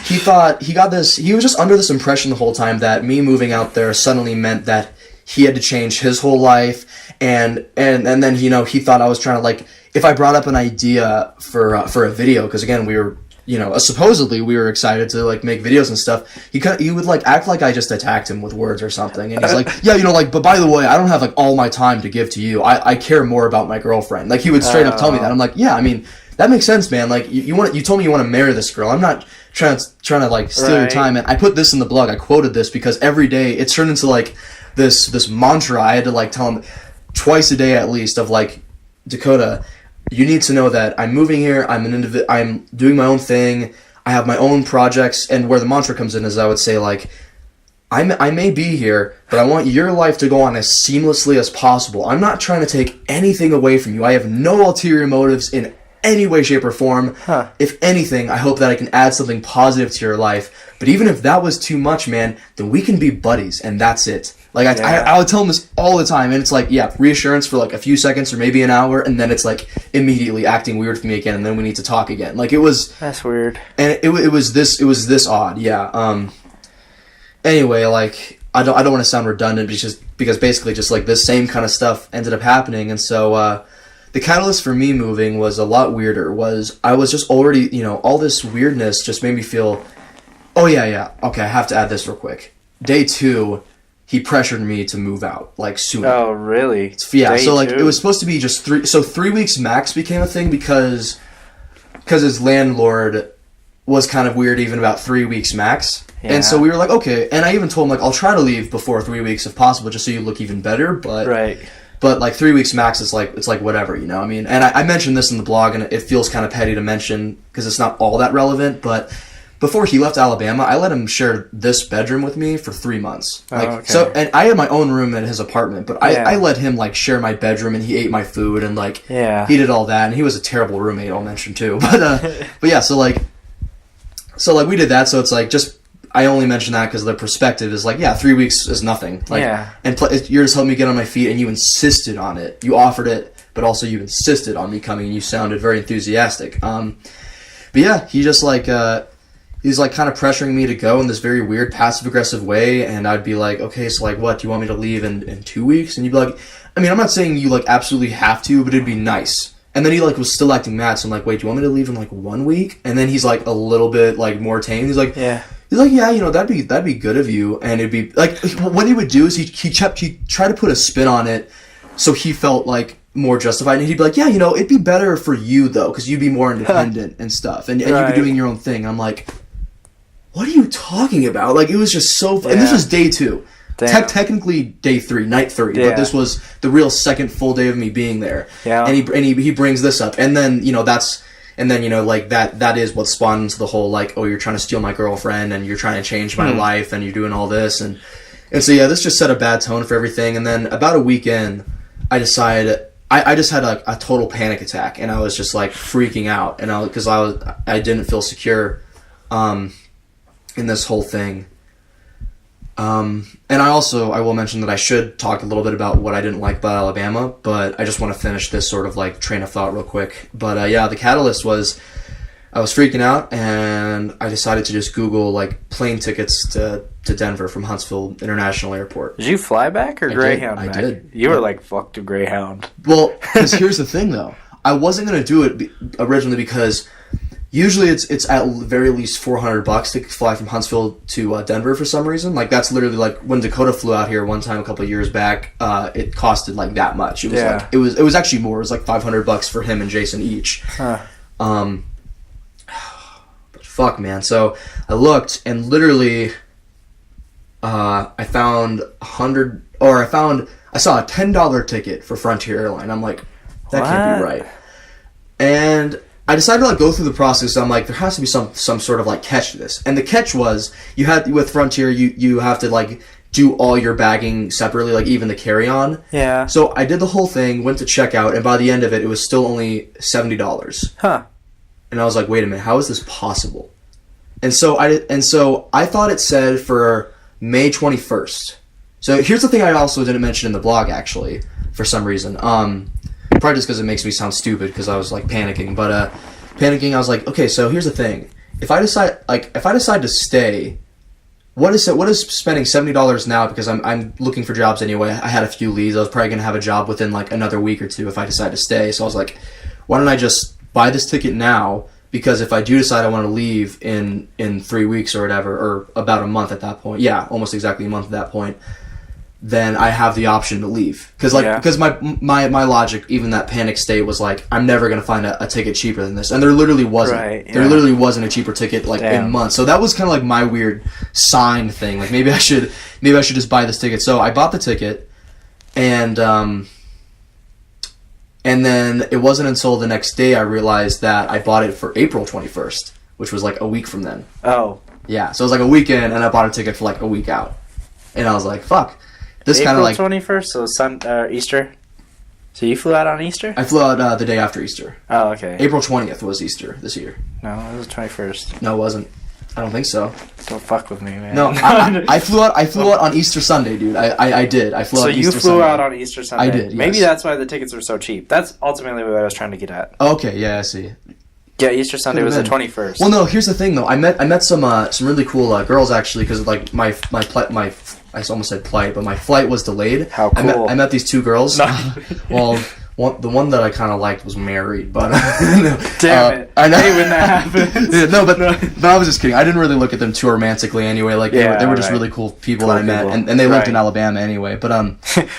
He thought, he was just under this impression the whole time that me moving out there suddenly meant that he had to change his whole life, and then, you know, he thought I was trying to, like, if I brought up an idea for a video, because again, we were, you know, supposedly we were excited to, like, make videos and stuff, he would, like, act like I just attacked him with words or something, and he's like, yeah, you know, like, but by the way, I don't have, like, all my time to give to you, I care more about my girlfriend, like, he would straight up tell me that. I'm like, yeah, I mean, that makes sense, man, like, you told me you want to marry this girl, I'm not trying to like steal your time, and I put this in the blog, I quoted this because every day it's turned into like this mantra I had to like tell him twice a day at least of like, Dakota, you need to know that I'm moving here, I'm doing my own thing, I have my own projects, and where the mantra comes in is I would say like, I may be here, but I want your life to go on as seamlessly as possible. I'm not trying to take anything away from you. I have no ulterior motives in any way, shape, or form. If anything, I hope that I can add something positive to your life. But even if that was too much, man, then we can be buddies, and that's it. Like, I would tell him this all the time, and it's like, yeah, reassurance for like a few seconds or maybe an hour, and then it's like immediately acting weird for me again, and then we need to talk again. Like, it was... That's weird. And it was this odd, yeah. Anyway, like, I don't want to sound redundant, because basically just like this same kind of stuff ended up happening, and so, the catalyst for me moving was a lot weirder, I was just already, you know, all this weirdness just made me feel, oh yeah, okay, I have to add this real quick. Day 2, he pressured me to move out, like, sooner. Oh, really? Yeah, Day so, like, 2? it was supposed to be just 3 weeks max became a thing because his landlord was kind of weird even about 3 weeks max. Yeah. And so we were like, okay, and I even told him, like, I'll try to leave before 3 weeks if possible, just so you look even better, but... Right. But, like, 3 weeks max is, like, it's like whatever, you know? I mean, and I mentioned this in the blog, and it feels kind of petty to mention because it's not all that relevant, but before he left Alabama, I let him share this bedroom with me for 3 months. Like, okay. So, and I had my own room in his apartment, but I let him, like, share my bedroom, and he ate my food, and, like, he did all that, and he was a terrible roommate, I'll mention, too. But yeah, so, like, we did that, so it's, like, just... I only mention that because the perspective is like, yeah, 3 weeks is nothing. Like, and you're just helping me get on my feet, and you insisted on it. You offered it, but also you insisted on me coming, and you sounded very enthusiastic. But yeah, he just like, he's like kind of pressuring me to go in this very weird passive-aggressive way, and I'd be like, okay, so like what, do you want me to leave in 2 weeks? And you'd be like, I mean, I'm not saying you like absolutely have to, but it'd be nice. And then he like was still acting mad, so I'm like, wait, do you want me to leave in like 1 week? And then he's like a little bit like more tame. He's like, He's like, yeah, you know, that'd be good of you, and it'd be like what he would do is he tried to put a spin on it, so he felt like more justified, and he'd be like, yeah, you know, it'd be better for you though, because you'd be more independent and stuff, and you'd be doing your own thing. I'm like, what are you talking about? Like, it was just so, and this was day 2, technically day 3, night 3, but this was the real second full day of me being there. Yeah, and he brings this up, and then you know that's. And then, you know, like, that is what spawned into the whole, like, oh, you're trying to steal my girlfriend, and you're trying to change my life, and you're doing all this, and so, yeah, this just set a bad tone for everything, and then about a week in, I decided, I just had a total panic attack, and I was just, like, freaking out, and because I didn't feel secure, in this whole thing. And I will mention that I should talk a little bit about what I didn't like about Alabama, but I just want to finish this sort of like train of thought real quick. But yeah, the catalyst was I was freaking out, and I decided to just Google like plane tickets to Denver from Huntsville International Airport. Did you fly back or Greyhound back? I did. You were like, fuck the Greyhound. Well, because here's the thing though. I wasn't going to do it originally because usually it's at very least $400 to fly from Huntsville to Denver for some reason. Like, that's literally like when Dakota flew out here one time a couple of years back. It costed like that much. It was like it was actually more. It was like $500 for him and Jason each. But fuck, man. So I looked, and literally, I found I saw a $10 ticket for Frontier Airline. I'm like, that can't be right. And I decided to like go through the process. I'm like, there has to be some sort of like catch to this. And the catch was with Frontier, you have to like do all your bagging separately, like even the carry-on. Yeah. So I did the whole thing, went to checkout, and by the end of it, it was still only $70. Huh. And I was like, wait a minute, how is this possible? And so I thought it said for May 21st. So here's the thing I also didn't mention in the blog, actually, for some reason. Probably just because it makes me sound stupid, because I was like panicking. But I was like, okay, so here's the thing. If I decide to stay, what is spending $70 now? Because I'm looking for jobs anyway. I had a few leads. I was probably gonna have a job within like another week or two if I decide to stay. So I was like, why don't I just buy this ticket now? Because if I do decide I want to leave in 3 weeks or whatever, or about a month at that point, yeah, almost exactly a month at that point, then I have the option to leave. Because my logic, even that panic state, was like, I'm never going to find a ticket cheaper than this. And there literally wasn't. Right, yeah. There literally wasn't a cheaper ticket in months. So that was kind of like my weird sign thing. Like maybe I should just buy this ticket. So I bought the ticket, and then it wasn't until the next day I realized that I bought it for April 21st, which was like a week from then. Oh. Yeah, so it was like a weekend, and I bought a ticket for like a week out. And I was like, fuck. This kind of like... April 21st, so Easter? So you flew out on Easter? I flew out the day after Easter. Oh, okay. April 20th was Easter this year. No, it was 21st. No, it wasn't. I don't think so. Don't fuck with me, man. No, I flew out on Easter Sunday, dude. I did. I flew out on Easter Sunday. So you flew out on Easter Sunday? I did, yes. Maybe that's why the tickets were so cheap. That's ultimately what I was trying to get at. Okay, yeah, I see. Yeah, Easter Sunday was the 21st. Well, no, here's the thing, though. I met some really cool girls, actually, because like my I almost said plight, but my flight was delayed. How cool. I met these two girls. No. Well, the one that I kind of liked was married, but... Damn it. I know. I hate when that happens. Yeah, no, but I was just kidding. I didn't really look at them too romantically anyway. Like, they were just really cool people that I met, and they lived in Alabama anyway, but...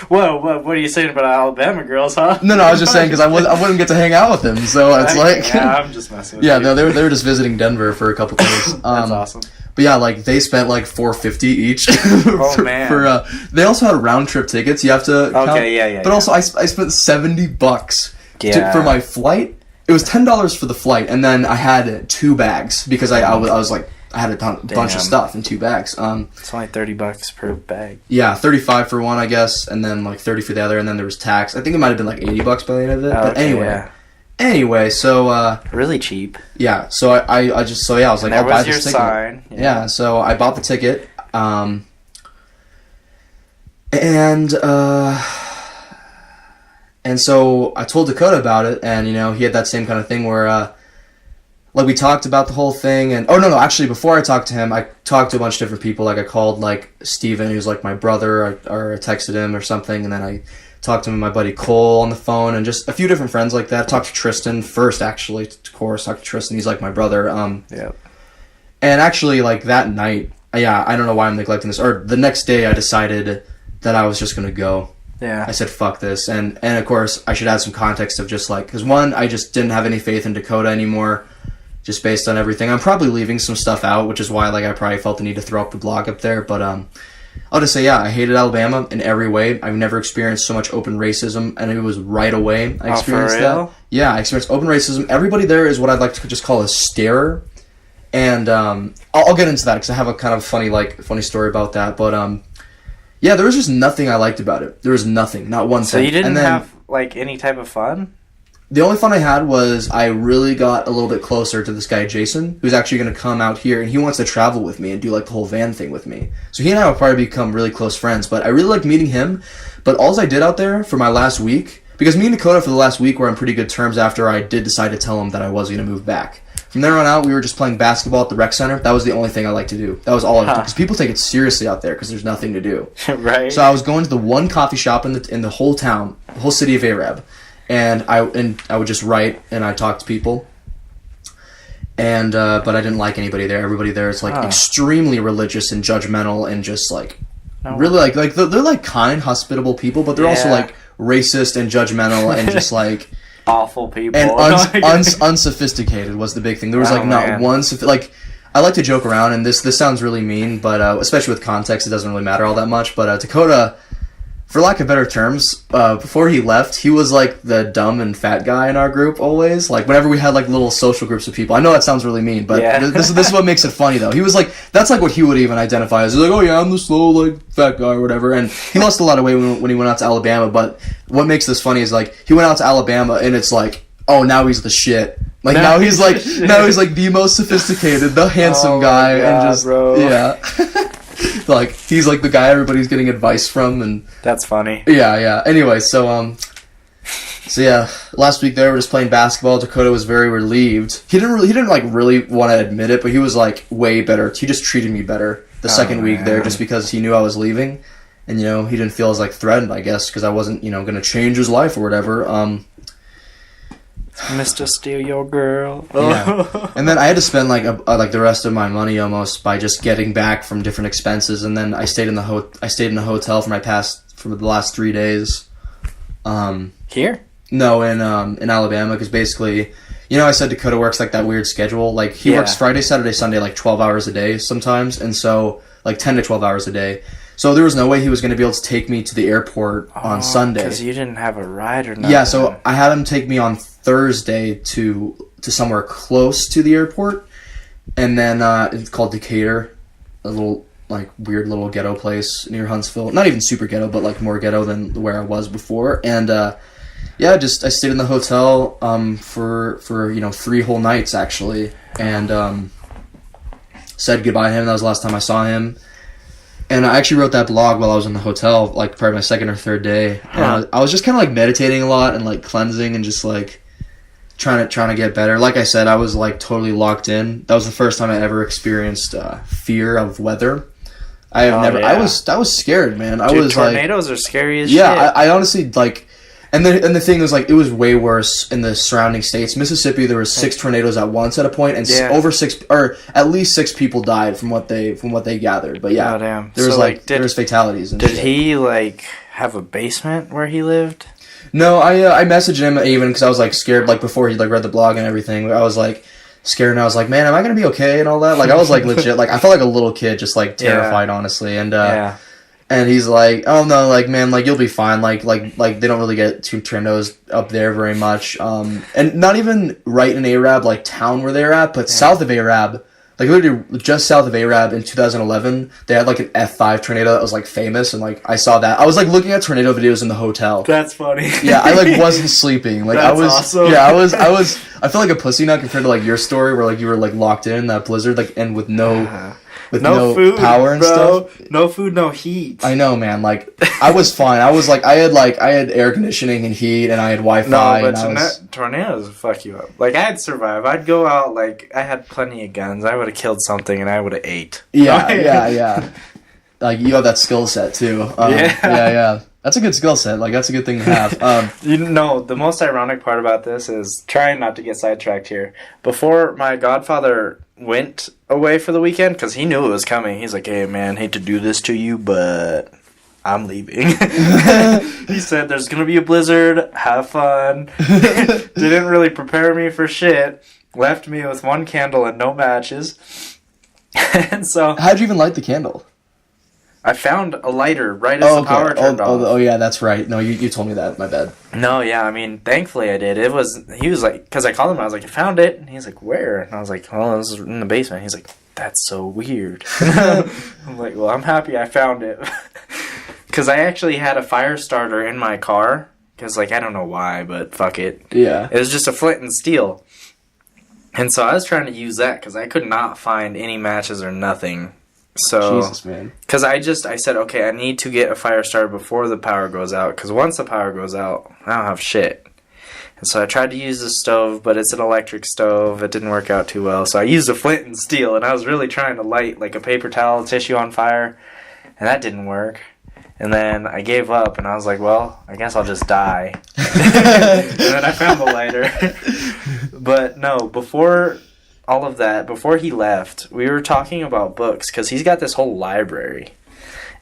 Whoa, what are you saying about Alabama girls, huh? No, I was just saying, because I wouldn't get to hang out with them, so it's like... Yeah, I'm just messing with you. Yeah, no, they were just visiting Denver for a couple days. That's awesome. But yeah, like they spent like $450 each. Oh man! They also had round trip tickets. You have to. Okay, yeah. But also, I spent $70 for my flight. It was $10 for the flight, and then I had 2 bags because I was like I had a bunch of stuff in 2 bags. It's only $30 per bag. Yeah, 35 for one, I guess, and then like 30 for the other, and then there was tax. I think it might have been like $80 by the end of it. But anyway. Yeah. Anyway, so really cheap. Yeah, so I was like, I'll buy this ticket. Sign. Yeah, so I bought the ticket, and so I told Dakota about it, and he had that same kind of thing where like we talked about the whole thing, and actually before I talked to him, I talked to a bunch of different people. Like I called like Steven, who's like my brother, or I texted him or something, and then I talked to my buddy Cole on the phone, and just a few different friends like that. Talked to Tristan first, actually. Of course, talked to Tristan. He's like my brother. Yeah. And actually, like that night, I don't know why I'm neglecting this. Or the next day, I decided that I was just gonna go. Yeah. I said, fuck this. And of course, I should add some context of just like, because one, I just didn't have any faith in Dakota anymore, just based on everything. I'm probably leaving some stuff out, which is why like I probably felt the need to throw up the blog up there. But I'll just say, I hated Alabama in every way. I've never experienced so much open racism, and it was right away I experienced that. Yeah, I experienced open racism. Everybody there is what I'd like to just call a starer, and I'll get into that because I have a kind of funny story about that. But yeah, there was just nothing I liked about it. There was nothing, not one thing. So you didn't have like any type of fun? The only fun I had was I really got a little bit closer to this guy, Jason, who's actually going to come out here, and he wants to travel with me and do like the whole van thing with me. So he and I will probably become really close friends, but I really liked meeting him. But all I did out there for my last week, because me and Dakota for the last week were on pretty good terms after I did decide to tell him that I was going to move back. From there on out, we were just playing basketball at the rec center. That was the only thing I liked to do. That was all I did. Because people take it seriously out there because there's nothing to do. Right. So I was going to the one coffee shop in the whole town, the whole city of Arab. And I would just write, and I talk to people, and but I didn't like anybody there. Everybody there is like extremely religious and judgmental, and just like really like they're like kind, hospitable people, but they're also like racist and judgmental and just like awful people and unsophisticated was the big thing. There was like not one like. I like to joke around, and this sounds really mean, but especially with context, it doesn't really matter all that much. But Dakota, for lack of better terms, before he left, he was like the dumb and fat guy in our group always. Like whenever we had like little social groups of people. I know that sounds really mean, but this is what makes it funny though. He was like, that's like what he would even identify as. He's like, oh yeah, I'm the slow like fat guy or whatever. And he lost a lot of weight when he went out to Alabama. But what makes this funny is like he went out to Alabama and it's like, oh, now he's the shit. Like now he's like the most sophisticated, the handsome guy, and just bro. Yeah. Like he's like the guy everybody's getting advice from, and that's funny. Yeah. Anyway, so yeah, last week they were just playing basketball. Dakota was very relieved. He didn't like really want to admit it, but he was like way better. He just treated me better the second week there, just because he knew I was leaving, and he didn't feel as like threatened, I guess, because I wasn't going to change his life or whatever. Mr. Steal Your Girl. Yeah. And then I had to spend like the rest of my money almost by just getting back from different expenses, and then I stayed in the hotel for the last 3 days. Here? No, in Alabama, because basically, I said Dakota works like that weird schedule. Like he works Friday, Saturday, Sunday, like 12 hours a day sometimes, and so like 10 to 12 hours a day. So there was no way he was going to be able to take me to the airport on Sunday. Because you didn't have a ride or nothing. Yeah, so I had him take me on Thursday to somewhere close to the airport, and then it's called Decatur, a little like weird little ghetto place near Huntsville. Not even super ghetto, but like more ghetto than where I was before. And I stayed in the hotel for 3 whole nights actually, and said goodbye to him. That was the last time I saw him. And I actually wrote that blog while I was in the hotel, like probably my second or third day. And I was just kind of like meditating a lot and like cleansing and just like trying to get better. Like I said, I was like totally locked in. That was the first time I ever experienced fear of weather. I have never. Yeah. I was scared, man. Dude, tornadoes are scary as shit. Yeah, I honestly like. And the thing was, like, it was way worse in the surrounding states. Mississippi, there was 6 tornadoes at once at a point, and at least 6 people died from what they gathered. But yeah, damn. There was there was fatalities. And did he like have a basement where he lived? No, I messaged him even because I was like scared. Like before he like read the blog and everything, I was like scared, and I was like, man, am I gonna be okay and all that? Like I was like legit, like I felt like a little kid, just like terrified, honestly, and And he's like, oh no, like man, like you'll be fine. Like they don't really get too tornadoes up there very much. And not even right in Arab, like town where they're at, but south of Arab, like literally just south of Arab in 2011, they had like an F5 tornado that was like famous, and like I saw that. I was like looking at tornado videos in the hotel. That's funny. Yeah, I like wasn't sleeping. Like That's awesome. Yeah, I was. I feel like a pussy nut compared to like your story where like you were like locked in that blizzard, like and with no. With no food, power and stuff. No food, no heat. I know, man. Like, I was fine. I was like, I had air conditioning and heat, and I had Wi-Fi. No, but tornadoes fuck you up. Like, I'd survive. I'd go out, like, I had plenty of guns. I would have killed something, and I would have ate. Yeah. Like, you have that skill set, too. Yeah. That's a good skill set. Like, that's a good thing to have. The most ironic part about this is, trying not to get sidetracked here, before my godfather went away for the weekend, because he knew it was coming, he's like, hey man, hate to do this to you, but I'm leaving. He said there's gonna be a blizzard, have fun. Didn't really prepare me for shit, left me with 1 candle and no matches. And so how'd you even light the candle? I found a lighter right as the power turned off. Oh, yeah, that's right. No, you told me that. My bad. No, yeah, I mean, thankfully I did. He was like, because I called him, I was like, I found it. And he's like, where? And I was like, well, this is in the basement. He's like, that's so weird. I'm like, well, I'm happy I found it. Because I actually had a fire starter in my car. Because, like, I don't know why, but fuck it. Yeah. It was just a flint and steel. And so I was trying to use that because I could not find any matches or nothing. So, Jesus, man. Because I said, okay, I need to get a fire starter before the power goes out. Because once the power goes out, I don't have shit. And so I tried to use the stove, but it's an electric stove. It didn't work out too well. So I used a flint and steel, and I was really trying to light like a paper towel tissue on fire. And that didn't work. And then I gave up, and I was like, well, I guess I'll just die. And then I found the lighter. But no, before all of that, before he left, we were talking about books, because he's got this whole library.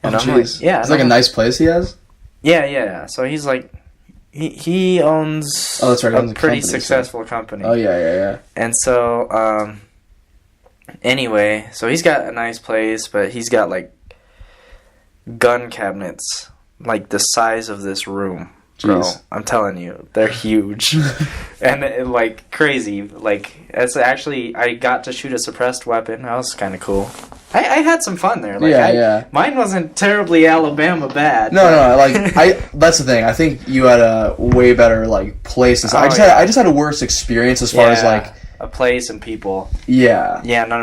And I'm like, yeah. It's like a nice place he has? Yeah. So he's like, he owns a pretty successful company. Oh, yeah. And so, anyway, so he's got a nice place, but he's got, like, gun cabinets like the size of this room. Bro, Jeez. I'm telling you, they're huge. And like crazy. Like it's actually I got to shoot a suppressed weapon. That was kind of cool. I had some fun there. Like, yeah. Mine wasn't terribly Alabama bad. No, like that's the thing. I think you had a way better like place. I just had a worse experience as far as like a place and people. Yeah. Yeah, no.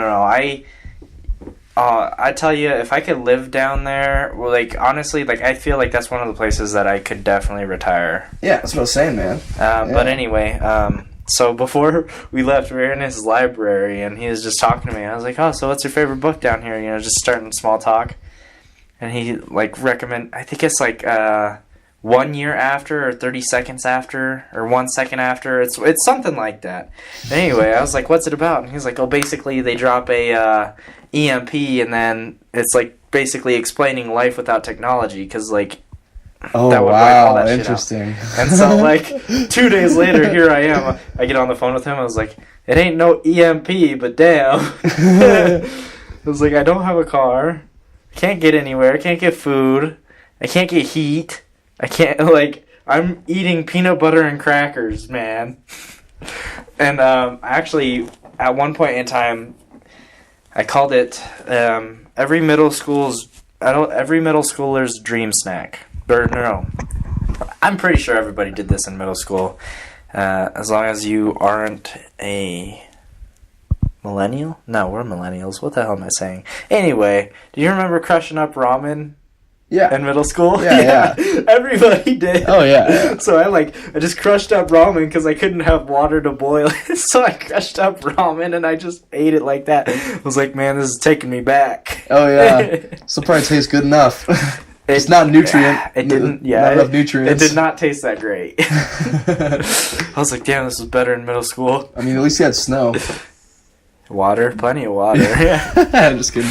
I tell you, if I could live down there, well, like honestly, like I feel like that's one of the places that I could definitely retire. Yeah, that's what I was saying, man. But anyway, so before we left, we were in his library, and he was just talking to me. I was like, "Oh, so what's your favorite book down here?" You know, just starting small talk. And he like I think it's like 1 year after, or 30 seconds after, or 1 second after. It's something like that. Anyway, I was like, "What's it about?" And he's like, "Oh, basically they drop a EMP, and then it's like basically explaining life without technology, because like." Oh, that would wipe all that shit interesting. out. And so, like, 2 days later, here I am. I get on the phone with him. I was like, it ain't no EMP, but damn. I was like, I don't have a car. I can't get anywhere. I can't get food. I can't get heat. I can't, like, I'm eating peanut butter and crackers, man. And actually, at one point in time, I called it every middle schooler's dream snack. Or no, I'm pretty sure everybody did this in middle school. As long as you aren't a millennial? No, we're millennials. What the hell am I saying? Anyway, do you remember crushing up ramen? Yeah. In middle school? Yeah. Everybody did. Oh, yeah. So I just crushed up ramen because I couldn't have water to boil it. So I crushed up ramen and I just ate it like that. I was like, man, this is taking me back. Oh, yeah. So probably tastes good enough. It's not nutrient. It didn't. Yeah, not enough nutrients. It did not taste that great. I was like, damn, this was better in middle school. I mean, at least you had snow. Water, plenty of water. I'm just kidding.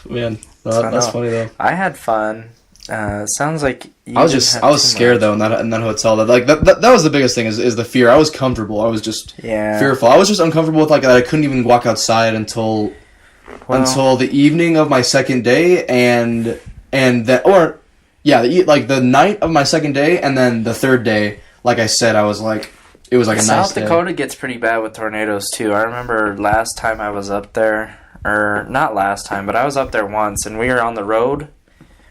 Man, that's funny though. I had fun. Sounds like you I was scared though in that hotel. That was the biggest thing is the fear. I was comfortable. I was just fearful. I was just uncomfortable with like that. I couldn't even walk outside until the evening of my second day, the night of my second day, and then the third day. Like I said, I was like, it was like a nice day. South Dakota gets pretty bad with tornadoes too. I remember last time I was up there, or not last time, but I was up there once, and we were on the road.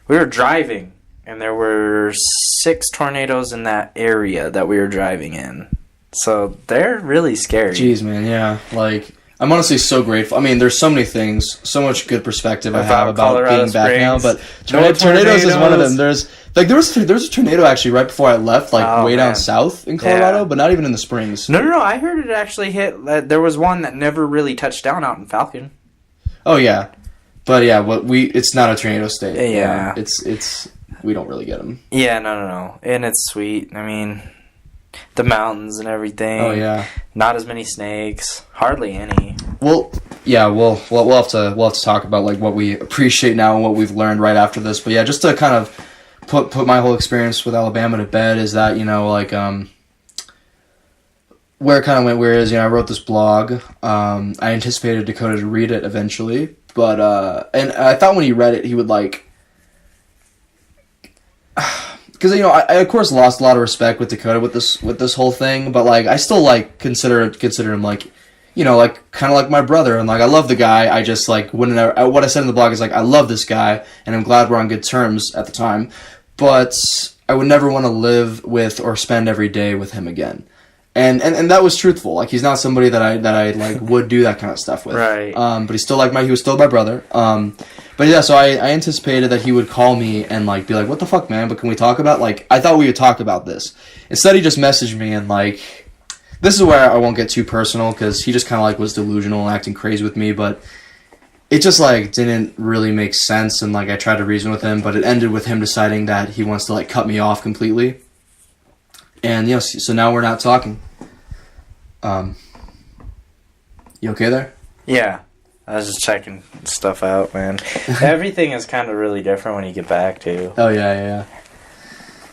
We were driving, and there were 6 tornadoes in that area that we were driving in. So they're really scary. Jeez, man, yeah. Like, I'm honestly so grateful. I mean, there's so many things, so much good perspective I have about Colorado being back now, but Springs. tornadoes is one of them. There was a tornado actually right before I left, way down south in Colorado, but not even in the Springs. No, I heard it actually hit. There was one that never really touched down out in Falcon. Oh yeah, but yeah, it's not a tornado state. Yeah, it's we don't really get them. Yeah, no, and it's sweet. I mean, the mountains and everything. Oh yeah, not as many snakes, hardly any. Well, yeah, we'll have to talk about like what we appreciate now and what we've learned right after this. But yeah, just to kind of put my whole experience with Alabama to bed is that where it kind of went weird is I wrote this blog. I anticipated Dakota to read it eventually, but and I thought when he read it he would like. Because I of course lost a lot of respect with Dakota with this whole thing, but like I still like consider him like, like kind of like my brother, and like I love the guy. I just like what I said in the blog is like I love this guy, and I'm glad we're on good terms at the time, but I would never want to live with or spend every day with him again, and that was truthful. Like he's not somebody that I like would do that kind of stuff with, right? But he's still he was still my brother. But yeah, so I anticipated that he would call me and like be like, "What the fuck, man? But can we talk about like I thought we would talk about this." Instead, he just messaged me and like, this is where I won't get too personal because he just kind of like was delusional and acting crazy with me, but it just like didn't really make sense. And like I tried to reason with him, but it ended with him deciding that he wants to like cut me off completely. And so now we're not talking. You okay there? Yeah. I was just checking stuff out, man. Everything is kind of really different when you get back, too. Oh, yeah.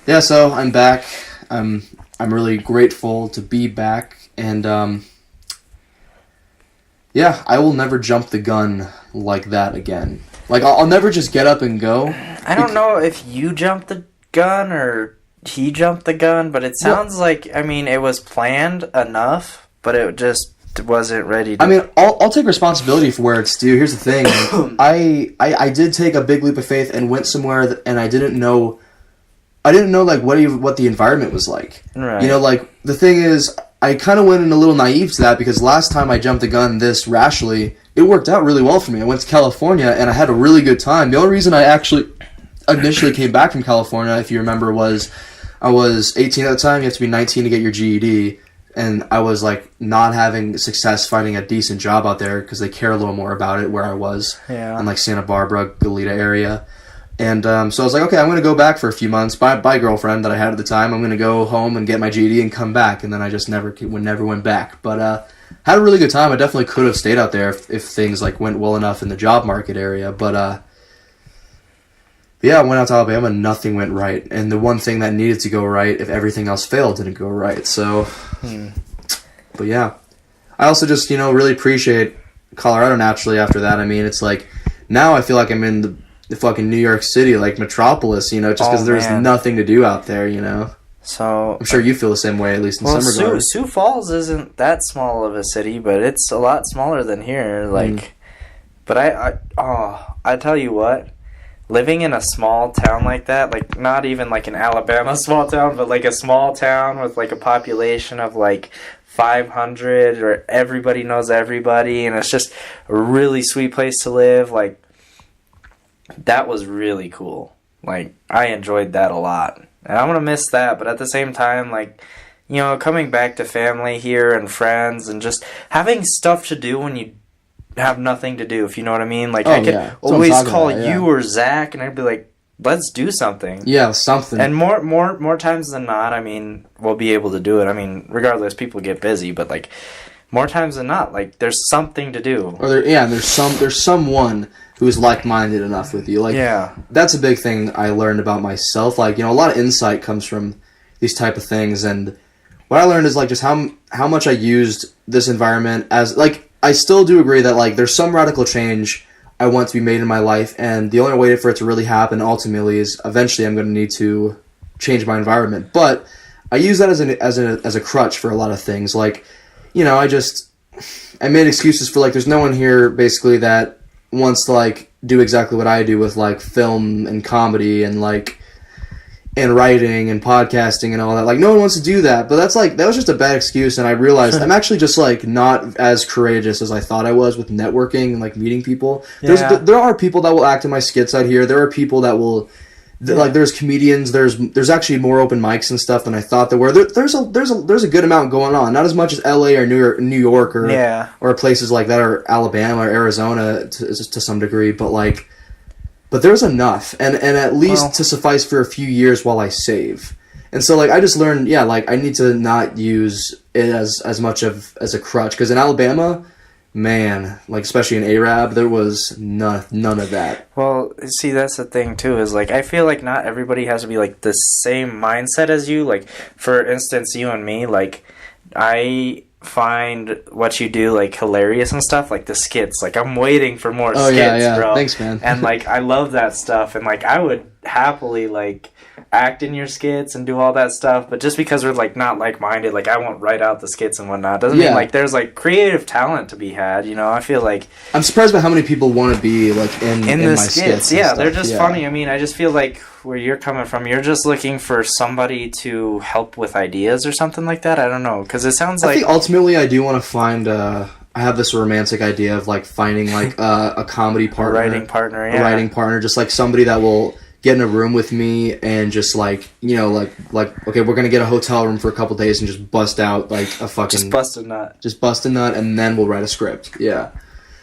Yeah, so I'm back. I'm really grateful to be back. And, yeah, I will never jump the gun like that again. Like, I'll never just get up and go. I don't know if you jumped the gun or he jumped the gun, but it sounds like, I mean, it was planned enough, but it just wasn't ready to... I mean, I'll take responsibility for where it's due. Here's the thing. I did take a big leap of faith and went somewhere and I didn't know like what the environment was like. Right. You know, like the thing is, I kind of went in a little naive to that because last time I jumped the gun this rashly, it worked out really well for me. I went to California and I had a really good time. The only reason I actually initially came back from California, if you remember, was I was 18 at the time. You have to be 19 to get your GED. And I was, like, not having success finding a decent job out there because they care a little more about it where I was. Yeah. In, like, Santa Barbara, Goleta area. And so I was like, okay, I'm going to go back for a few months. Bye, girlfriend that I had at the time. I'm going to go home and get my GED and come back. And then I just never went back. But had a really good time. I definitely could have stayed out there if things, like, went well enough in the job market area. But yeah, I went out to Alabama and nothing went right. And the one thing that needed to go right, if everything else failed, didn't go right. So, but yeah. I also just, really appreciate Colorado naturally after that. I mean, it's like, now I feel like I'm in the fucking New York City, like, metropolis, just because there's nothing to do out there, So... I'm sure you feel the same way, at least in some regards. Sioux Falls isn't that small of a city, but it's a lot smaller than here. Like, but I tell you what, living in a small town like that, like not even like an Alabama small town, but like a small town with like a population of like 500, or everybody knows everybody, and it's just a really sweet place to live. Like, that was really cool. Like, I enjoyed that a lot. And I'm going to miss that, but at the same time, like, coming back to family here and friends and just having stuff to do when you have nothing to do, if you know what I mean. Like, I could always call you or Zach, and I'd be like, let's do something. Yeah, something. And more times than not, I mean, we'll be able to do it. I mean, regardless, people get busy, but, like, more times than not, like, there's something to do. Or there's someone who's like-minded enough with you. Like, yeah. That's a big thing I learned about myself. Like, a lot of insight comes from these type of things, and what I learned is, like, just how much I used this environment as, like, I still do agree that, like, there's some radical change I want to be made in my life, and the only way for it to really happen ultimately is eventually I'm going to need to change my environment. But I use that as a crutch for a lot of things. Like, I made excuses for, like, there's no one here basically that wants to, like, do exactly what I do with, like, film and comedy and, like, and writing and podcasting and all that. Like, no one wants to do that. But that's, like, that was just a bad excuse, and I realized I'm actually just, like, not as courageous as I thought I was with networking and, like, meeting people. Yeah. There are people that will act in my skits out here. There are people that will... Like, there's comedians, there's actually more open mics and stuff than I thought there were. There's a good amount going on. Not as much as LA or New York or places like that, or Alabama or Arizona to some degree, but there's enough, and at least to suffice for a few years while I save. And so, like, I just learned, like, I need to not use it as much as a crutch, because in Alabama, man, like, especially in Arab, there was none of that. Well, see, that's the thing, too, is, like, I feel like not everybody has to be, like, the same mindset as you. Like, for instance, you and me, like, I find what you do, like, hilarious and stuff, like the skits. Like, I'm waiting for more skits, bro. Thanks, man. And, like, I love that stuff, and, like, I would happily, like, act in your skits and do all that stuff, but just because we're, like, not like-minded, like, I won't write out the skits and whatnot, doesn't mean, like, there's, like, creative talent to be had, I feel like... I'm surprised by how many people want to be, like, in the my skits. Yeah, they're just funny. I mean, I just feel like where you're coming from, you're just looking for somebody to help with ideas or something like that. I don't know, because it sounds like... I think ultimately I do want to find... I have this romantic idea of, like, finding, like, a comedy partner. A writing partner, yeah. A writing partner, just, like, somebody that will... get in a room with me and just, like, like, okay, we're gonna get a hotel room for a couple days and just bust out, like, a fucking... Just bust a nut, and then we'll write a script. Yeah.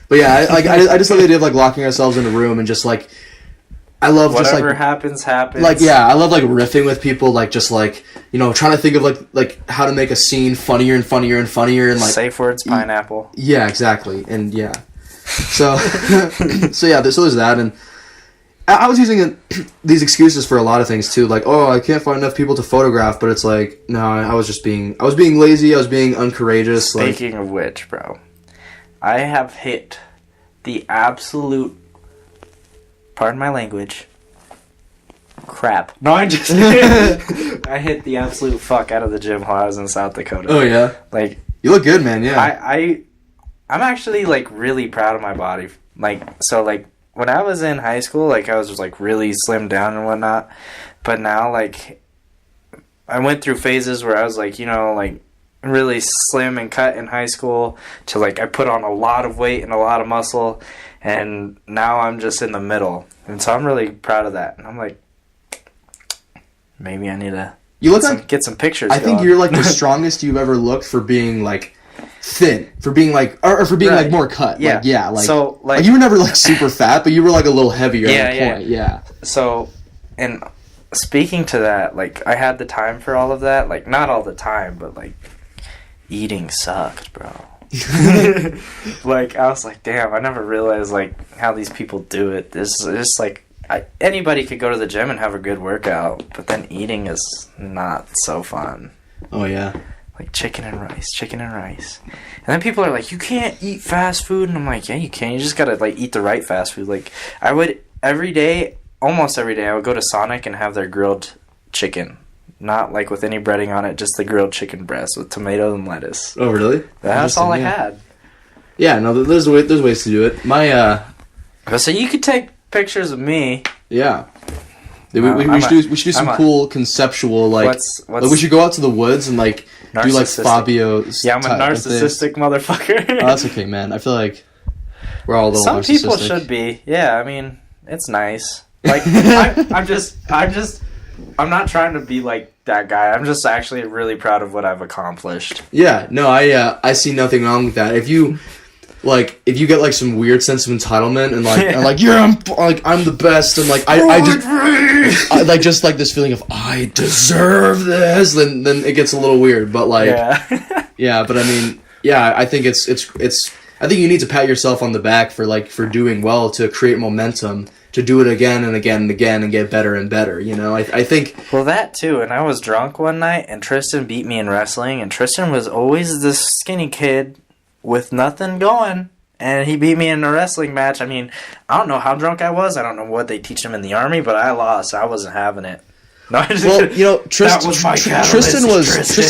But yeah, I just love the idea of, like, locking ourselves in a room and just, like, I love whatever just, like... happens. Like, yeah, I love, like, riffing with people, like, just, like, trying to think of, like, how to make a scene funnier and funnier and funnier and, like... Safe words, pineapple. Yeah, exactly. And, yeah. So, so there's that, and... I was using these excuses for a lot of things too, like, I can't find enough people to photograph, but it's like, no, I was being lazy, I was being uncourageous. Speaking of which, bro, I have hit the absolute, pardon my language, crap. No, I just I hit the absolute fuck out of the gym while I was in South Dakota. Oh yeah, like you look good, man. Yeah, I'm actually like really proud of my body. Like so, like when I was in high school, like I was just like really slimmed down and whatnot. But now, like I went through phases where I was like, you know, like really slim and cut in high school to like I put on a lot of weight and a lot of muscle, and now I'm just in the middle, and so I'm really proud of that. And I'm like, maybe I need to get some pictures. I think you're like the strongest you've ever looked for being like thin, for being like or for being like more cut. Yeah, like so like you were never like super fat, but you were like a little heavier at that point. Yeah. So, and speaking to that, like I had the time for all of that. Like not all the time, but like eating sucked, bro. Like I was like, damn, I never realized like how these people do it. This is just like anybody could go to the gym and have a good workout, but then eating is not so fun. Oh yeah. Like chicken and rice. And then people are like, you can't eat fast food, and I'm like, yeah, you can. You just gotta like eat the right fast food. Like I would almost every day I would go to Sonic and have their grilled chicken. Not like with any breading on it, just the grilled chicken breast with tomato and lettuce. Oh, really? That's all I had. Yeah, no, there's ways to do it. So you could take pictures of me. Yeah. We should do some cool conceptual, like we should go out to the woods and like do like Fabio's. Yeah, I'm a narcissistic motherfucker. Oh, that's okay, man. I feel like we're all a little Some narcissistic. people should be. Yeah, I mean, it's nice. Like I'm not trying to be like that guy. I'm just actually really proud of what I've accomplished. Yeah, no, I see nothing wrong with that. If you get like some weird sense of entitlement and like and like I'm the best and like I like just like this feeling of I deserve this, then it gets a little weird. But like yeah, but I mean, yeah, I think it's I think you need to pat yourself on the back for doing well, to create momentum, to do it again and again and again and get better and better, you know? I think... Well, that too, and I was drunk one night, and Tristan beat me in wrestling, and Tristan was always this skinny kid with nothing going, and he beat me in a wrestling match. I mean, I don't know how drunk I was, I don't know what they teach him in the Army, but I lost. I wasn't having it. No, well, you know, Tristan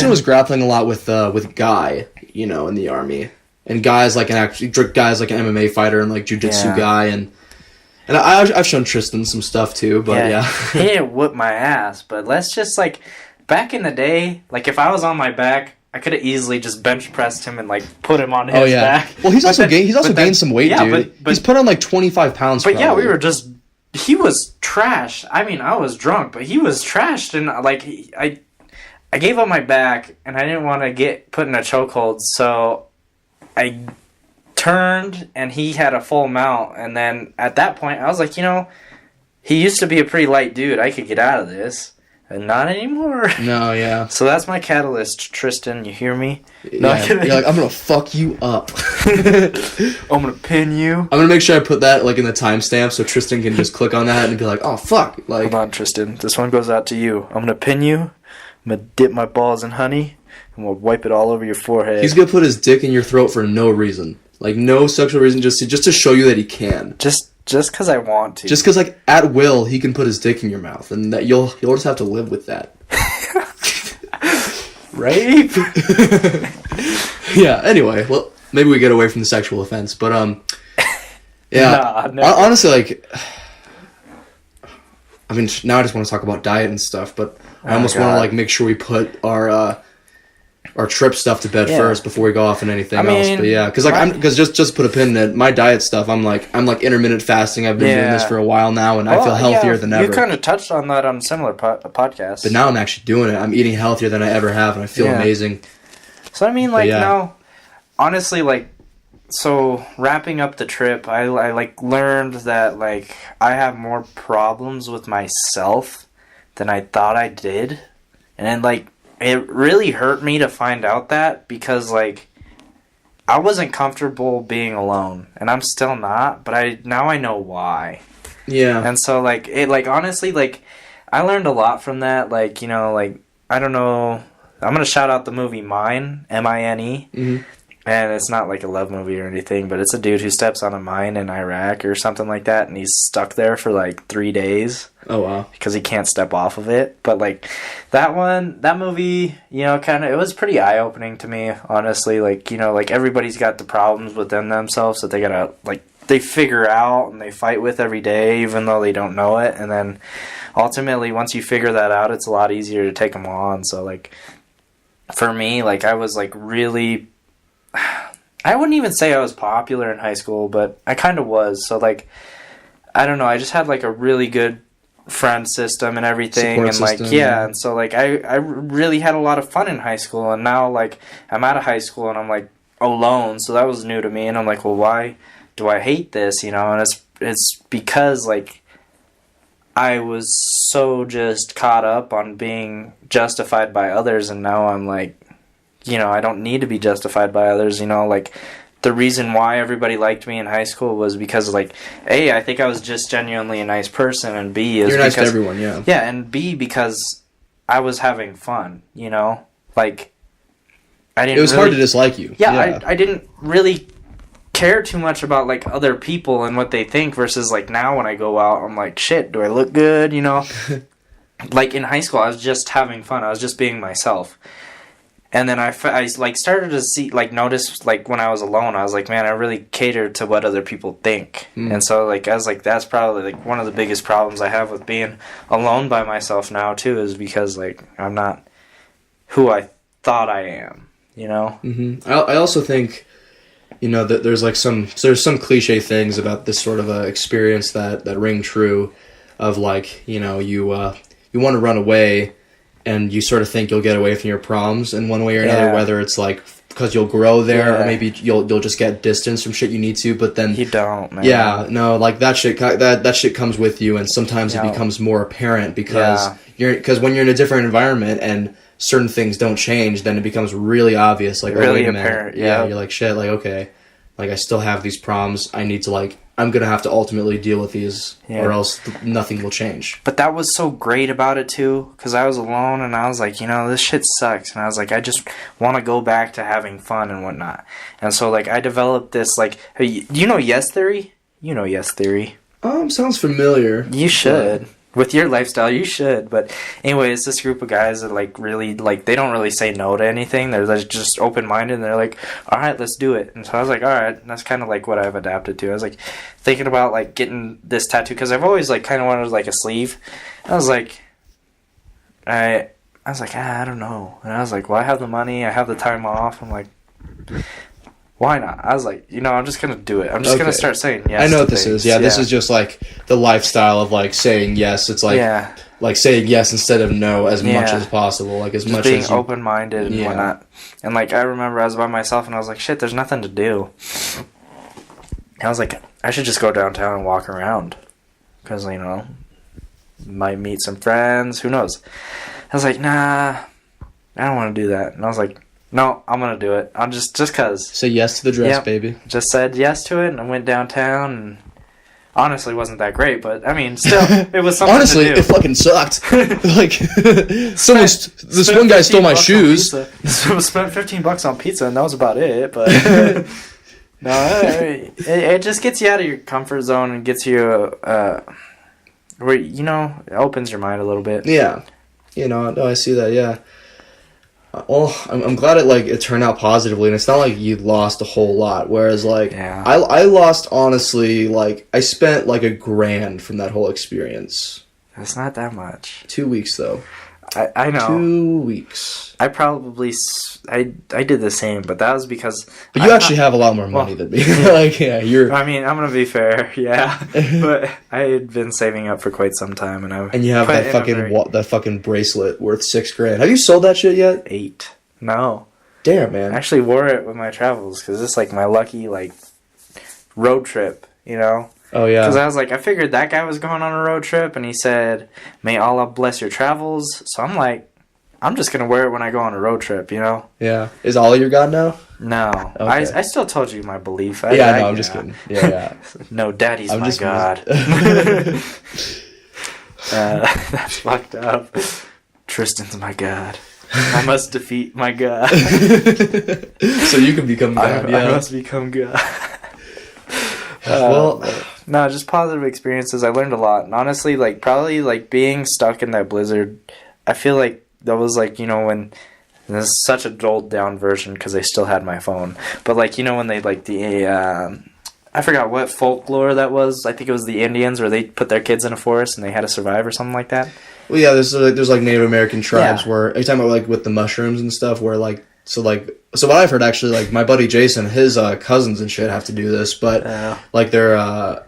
was grappling a lot with Guy, you know, in the Army. And Guy's like an MMA fighter and like jiu-jitsu guy, and I've shown Tristan some stuff too, but yeah. He didn't whip my ass, but let's just like, back in the day, like if I was on my back, I could have easily just bench pressed him and like put him on his back. Well, he's also gained some weight, dude. But he's put on like 25 pounds. But yeah, he was trash. I mean, I was drunk, but he was trashed, and like I gave up my back, and I didn't want to get put in a chokehold, so I turned and he had a full mount, and then at that point I was like, you know, he used to be a pretty light dude, I could get out of this, and not anymore. No, yeah. So that's my catalyst, Tristan, you hear me? No, you're like, I'm gonna fuck you up. I'm gonna pin you. I'm gonna make sure I put that like in the timestamp so Tristan can just click on that and be like, oh fuck, like, hold on, Tristan, this one goes out to you. I'm gonna pin you, I'm gonna dip my balls in honey, and we'll wipe it all over your forehead. He's gonna put his dick in your throat for no reason. Like, no sexual reason, just to show you that he can. Just because I want to. Just because, like, at will, he can put his dick in your mouth, and that you'll just have to live with that. Rape? Yeah, anyway, well, maybe we get away from the sexual offense, but, yeah. Honestly, like, I mean, now I just want to talk about diet and stuff, but I almost want to, like, make sure we put our trip stuff to bed first before we go off on anything else. But yeah, because just put a pin in it. My diet stuff, I'm like intermittent fasting. I've been doing this for a while now, and I feel healthier than ever. You kind of touched on that on similar podcasts. But now I'm actually doing it. I'm eating healthier than I ever have, and I feel amazing. So I mean, like now, honestly, like, so wrapping up the trip, I like learned that like I have more problems with myself than I thought I did, and then like. It really hurt me to find out that, because like I wasn't comfortable being alone, and I'm still not, but now I know why. Yeah. And so like it, like, honestly, like I learned a lot from that. Like, you know, like, I don't know, I'm gonna shout out the movie Mine, M-I-N-E. Mm-hmm. And it's not like a love movie or anything, but it's a dude who steps on a mine in Iraq or something like that, and he's stuck there for like 3 days. Oh, wow. Because he can't step off of it. But like that movie, you know, kind of, it was pretty eye-opening to me, honestly. Like, you know, like everybody's got the problems within themselves that they gotta, like, they figure out and they fight with every day, even though they don't know it. And then ultimately, once you figure that out, it's a lot easier to take them on. So like, for me, like, I was like really, I wouldn't even say I was popular in high school, but I kind of was. So like, I don't know, I just had like a really good friend system and everything. Support and like, system, yeah, and so like, I really had a lot of fun in high school. And now like, I'm out of high school and I'm like alone. So that was new to me. And I'm like, well, why do I hate this? You know, and it's because like, I was so just caught up on being justified by others, and now I'm like, you know, I don't need to be justified by others, you know, like, the reason why everybody liked me in high school was because, like, A, I think I was just genuinely a nice person, and B is You're nice to because, everyone, yeah. Yeah, and B, because I was having fun, you know? Like, I didn't It was really, hard to dislike you. Yeah, I didn't really care too much about like other people and what they think versus like now when I go out I'm like, shit, do I look good, you know? Like in high school I was just having fun, I was just being myself. And then I like started to see, like, notice, like, when I was alone, I was like, man, I really cater to what other people think. And so, like, I was like, that's probably, like, one of the biggest problems I have with being alone by myself now, too, is because, like, I'm not who I thought I am, you know? Mm-hmm. I also think, you know, that there's some cliche things about this sort of experience that ring true of, like, you know, you want to run away, and you sort of think you'll get away from your problems in one way or another, whether it's like because you'll grow there, or maybe you'll just get distance from shit you need to, but then you don't, man. Yeah, no, like that shit comes with you, and sometimes it becomes more apparent because when you're in a different environment and certain things don't change, then it becomes really obvious, like, really oh, wait a apparent. minute. Yeah, you're like, shit, like, okay, like, I still have these problems. I need to, like, I'm gonna have to ultimately deal with these, or else nothing will change. But that was so great about it too, because I was alone and I was like, you know, this shit sucks, and I was like, I just want to go back to having fun and whatnot. And so, like, I developed this, like, hey, you know Yes Theory? You know Yes Theory. Sounds familiar. You should. With your lifestyle, you should. But anyway, it's this group of guys that, like, really, like, they don't really say no to anything. They're like, just open-minded, and they're like, all right, let's do it. And so I was like, all right. And that's kind of, like, what I've adapted to. I was, like, thinking about, like, getting this tattoo, because I've always, like, kind of wanted, like, a sleeve. I was like, I don't know. And I was like, well, I have the money. I have the time off. I'm like, why not? I was like, you know, I'm just going to do it. I'm just going to start saying yes. I know what this is. Yeah, this is just, like, the lifestyle of, like, saying yes. It's like, like saying yes instead of no as much as possible. Like, as just much being as you... open-minded and whatnot. And, like, I remember I was by myself and I was like, shit, there's nothing to do. And I was like, I should just go downtown and walk around. Because, you know, might meet some friends. Who knows? I was like, nah, I don't want to do that. And I was like, no, I'm going to do it. I'm just cause. Say yes to the dress, baby. Just said yes to it, and I went downtown, and honestly, it wasn't that great, but, I mean, still, it was something honestly, to do. it fucking sucked. Like, this one guy stole my shoes. Spent $15 on pizza, and that was about it, but, no, it just gets you out of your comfort zone and gets you, where, you know, it opens your mind a little bit. Yeah. You know, no, I see that, yeah. Well, I'm glad it turned out positively, and it's not like you lost a whole lot. Whereas, like, I lost, honestly, like, I spent like $1,000 from that whole experience. That's not that much. 2 weeks though. I know. 2 weeks. I probably I did the same, but that was because. But you actually have a lot more money than me. Like, yeah, you're. I mean, I'm gonna be fair, yeah. But I had been saving up for quite some time, and you have that fucking bracelet worth $6,000. Have you sold that shit yet? 8. No. Damn, man. I actually wore it with my travels because it's like my lucky like road trip, you know. Oh, yeah. Because I was like, I figured that guy was going on a road trip, and he said, may Allah bless your travels. So I'm like, I'm just going to wear it when I go on a road trip, you know? Yeah. Is Allah your God now? No. Okay. I still told you my belief. I'm just kidding. Yeah. No, Daddy's my God. That's fucked up. Tristan's my God. I must defeat my God. So you can become God. I must become God. No, just positive experiences. I learned a lot. And honestly, like, probably, like, being stuck in that blizzard, I feel like that was, like, you know, when... And this is such a dulled down version because I still had my phone. But, like, you know, when they, like, I forgot what folklore that was. I think it was the Indians where they put their kids in a forest and they had to survive or something like that. Well, yeah, there's like Native American tribes where... Are you talking about, like, with the mushrooms and stuff where, like... So what I've heard, actually, like, my buddy Jason, his cousins and shit have to do this. But, like, they're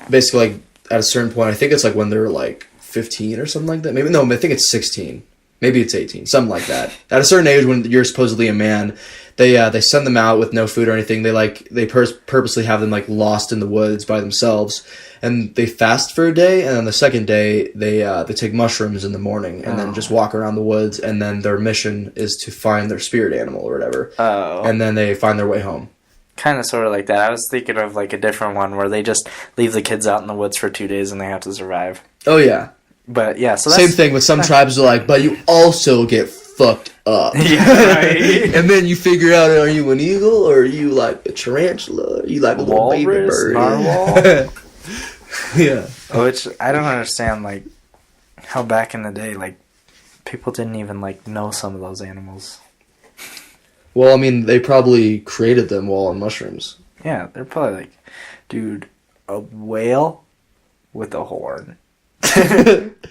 basically, like, at a certain point, I think it's, like, when they're, like, 15 or something like that. Maybe, no, I think it's 16. Maybe it's 18, something like that. At a certain age, when you're supposedly a man, they send them out with no food or anything. They purposely have them like lost in the woods by themselves, and they fast for a day. And on the second day, they take mushrooms in the morning and then just walk around the woods. And then their mission is to find their spirit animal or whatever. Oh. And then they find their way home. Kind of sort of like that. I was thinking of like a different one where they just leave the kids out in the woods for 2 days and they have to survive. Oh yeah. But yeah, so that's... Same thing with some tribes are like, but you also get fucked up. Yeah, right. And then you figure out, are you an eagle or are you like a tarantula? Are you like a little baby bird? Narwhal? Yeah. Which I don't understand, like, how back in the day, like, people didn't even, like, know some of those animals. Well, I mean, they probably created them while on mushrooms. Yeah, they're probably like, dude, a whale with a horn.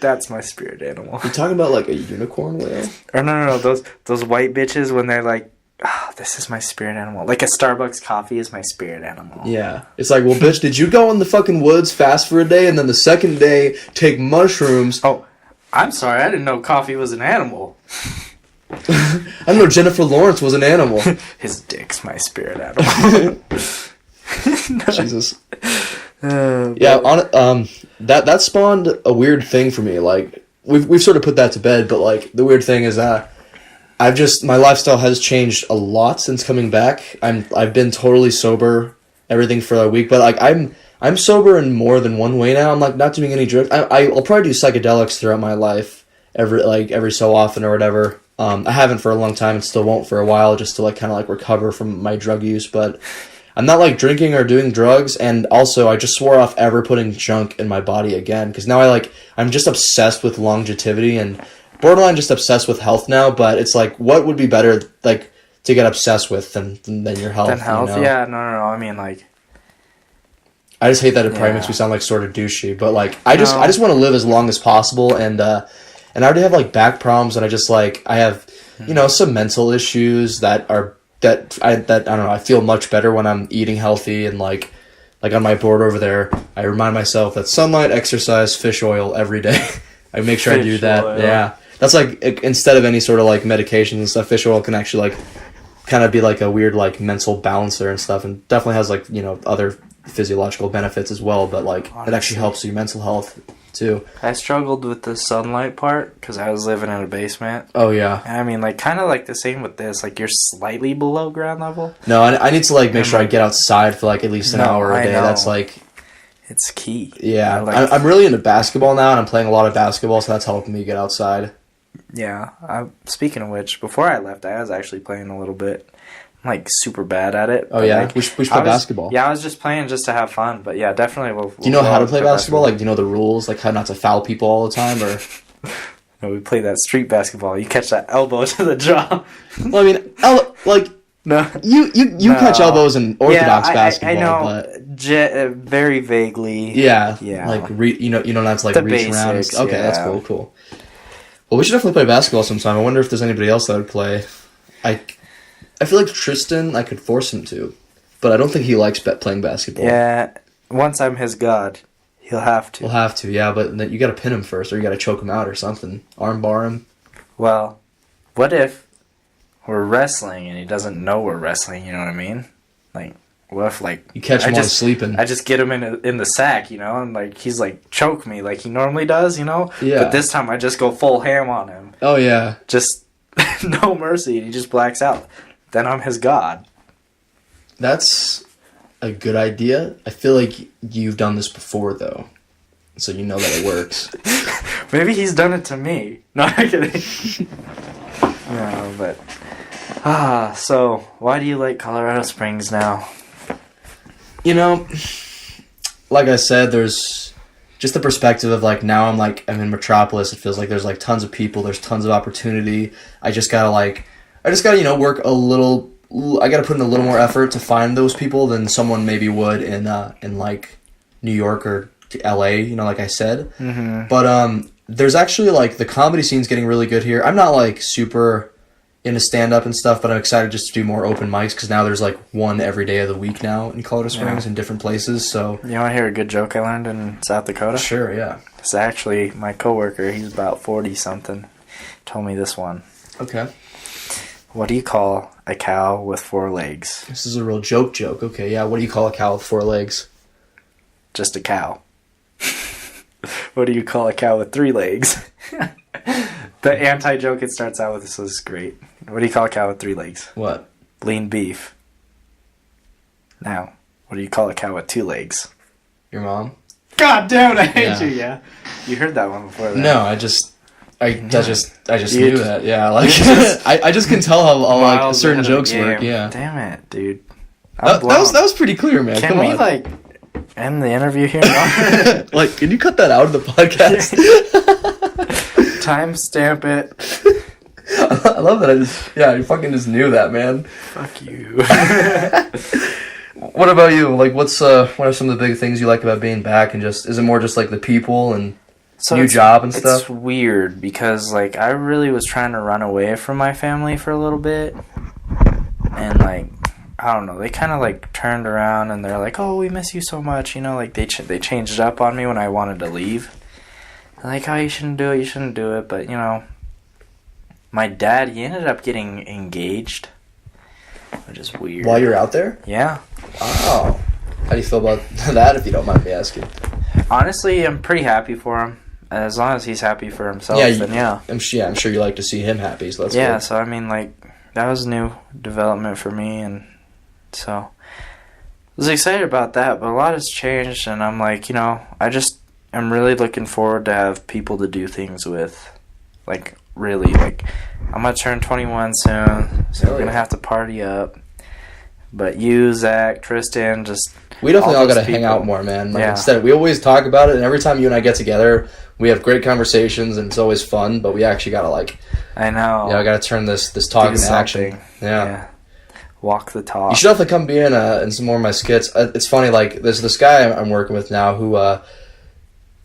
That's my spirit animal. You talking about like a unicorn whale? Or no. Those white bitches when they're like, oh, this is my spirit animal. Like a Starbucks coffee is my spirit animal. Yeah. It's like, well, bitch, did you go in the fucking woods fast for a day and then the second day take mushrooms? Oh, I'm sorry. I didn't know coffee was an animal. I didn't know Jennifer Lawrence was an animal. His dick's my spirit animal. Jesus. That spawned a weird thing for me. Like we've sort of put that to bed, but like the weird thing is that my lifestyle has changed a lot since coming back. I've been totally sober, everything for a week, but like I'm sober in more than one way now. I'm like not doing any drugs. I'll probably do psychedelics throughout my life every so often or whatever. I haven't for a long time and still won't for a while, just to like kind of like recover from my drug use, but I'm not like drinking or doing drugs, and also I just swore off ever putting junk in my body again, because now I'm just obsessed with longevity and borderline just obsessed with health now. But it's like, what would be better like to get obsessed with than your health? Than health, you know? Yeah, no. I mean, like, I just hate that it probably makes me sound like sort of douchey, but like I just want to live as long as possible, and I already have like back problems, and I have some mental issues that I don't know. I feel much better when I'm eating healthy, and like on my board over there, I remind myself that sunlight, exercise, fish oil every day. I make sure I do that. Oil. Yeah, that's like instead of any sort of like medications and stuff, fish oil can actually like kind of be like a weird like mental balancer and stuff, and definitely has like other physiological benefits as well. But like it actually helps your mental health too. I struggled with the sunlight part because I was living in a basement. Oh yeah. And I mean, like, kind of like the same with this. Like, you're slightly below ground level. No, I need to like make sure I get outside for like at least an hour a day. That's like, it's key. Yeah, I'm really into basketball now, and I'm playing a lot of basketball, so that's helping me get outside. Yeah. Speaking of which, before I left, I was actually playing a little bit. I'm like super bad at it. Oh yeah, like, we should play basketball. Yeah, I was just playing just to have fun, but yeah, definitely we'll do you know how to play basketball? Like, do you know the rules? Like how not to foul people all the time, or? No, we play that street basketball. You catch that elbow to the jaw. Well, I mean, no, you catch elbows in orthodox basketball. I know, but very vaguely. Yeah. Like you don't have to like reach basics, around. Okay, that's cool. Well, we should definitely play basketball sometime. I wonder if there's anybody else that would play. I feel like Tristan, I could force him to, but I don't think he likes playing basketball. Yeah, once I'm his god, he'll have to. He'll have to, yeah, but then you gotta pin him first, or you gotta choke him out or something. Arm bar him. Well, what if we're wrestling and he doesn't know we're wrestling, you know what I mean? Like, what if, like... You catch him while he's sleeping. I just get him in the sack, and, like, he's, like, choke me like he normally does, Yeah. But this time I just go full ham on him. Oh, yeah. Just no mercy, and he just blacks out. Then I'm his god. That's a good idea. I feel like you've done this before, though. So you know that it works. Maybe he's done it to me. No, I'm kidding. but so why do you like Colorado Springs now? You know, like I said, there's just the perspective of like now I'm in Metropolis. It feels like there's like tons of people, there's tons of opportunity. I just gotta work a little. I gotta put in a little more effort to find those people than someone maybe would in like New York or LA. You know, like I said. Mm-hmm. But there's actually like the comedy scene's getting really good here. I'm not like super into stand-up and stuff, but I'm excited just to do more open mics because now there's like one every day of the week now in Colorado Springs in different places. So you want to hear a good joke I learned in South Dakota? Sure, yeah. It's actually my coworker. He's about 40-something. Told me this one. Okay. What do you call a cow with 4 legs? This is a real joke. Okay, yeah. What do you call a cow with 4 legs? Just a cow. What do you call a cow with 3 legs? The anti-joke it starts out with this is great. What do you call a cow with 3 legs? What? Lean beef. Now, what do you call a cow with 2 legs? Your mom? God damn it, I hate you, yeah. You heard that one before that. No, I just knew that. Yeah, like I just can tell how like certain jokes work. Yeah. Damn it, dude. That was pretty clear, man. Can we like end the interview here? Like, can you cut that out of the podcast? Timestamp it. I love that. You fucking just knew that, man. Fuck you. What about you? Like, what are some of the big things you like about being back? And just is it more just like the people and new job and stuff? It's weird because like I really was trying to run away from my family for a little bit, and like I don't know, they kind of like turned around and they're like, "Oh, we miss you so much," you know, like they changed up on me when I wanted to leave. They're like, "Oh, you shouldn't do it," but you know, my dad, he ended up getting engaged, which is weird. While you're out there? Yeah. Wow. How do you feel about that, if you don't mind me asking? Honestly, I'm pretty happy for him. As long as he's happy for himself, then yeah. I'm sure you like to see him happy, so that's good. So I mean, like, that was new development for me, and so I was excited about that, but a lot has changed, and I'm like, you know, I'm really looking forward to have people to do things with. Like, really, like, I'm going to turn 21 soon, so we're going to have to party up. But you, Zach, Tristan, we definitely all got to hang out more, man. Like, instead, we always talk about it, and every time you and I get together, we have great conversations, and it's always fun, but we actually got to, like... I know. Yeah, I got to turn this talk into action. Yeah. Walk the talk. You should definitely come be in some more of my skits. It's funny, like, there's this guy I'm working with now who...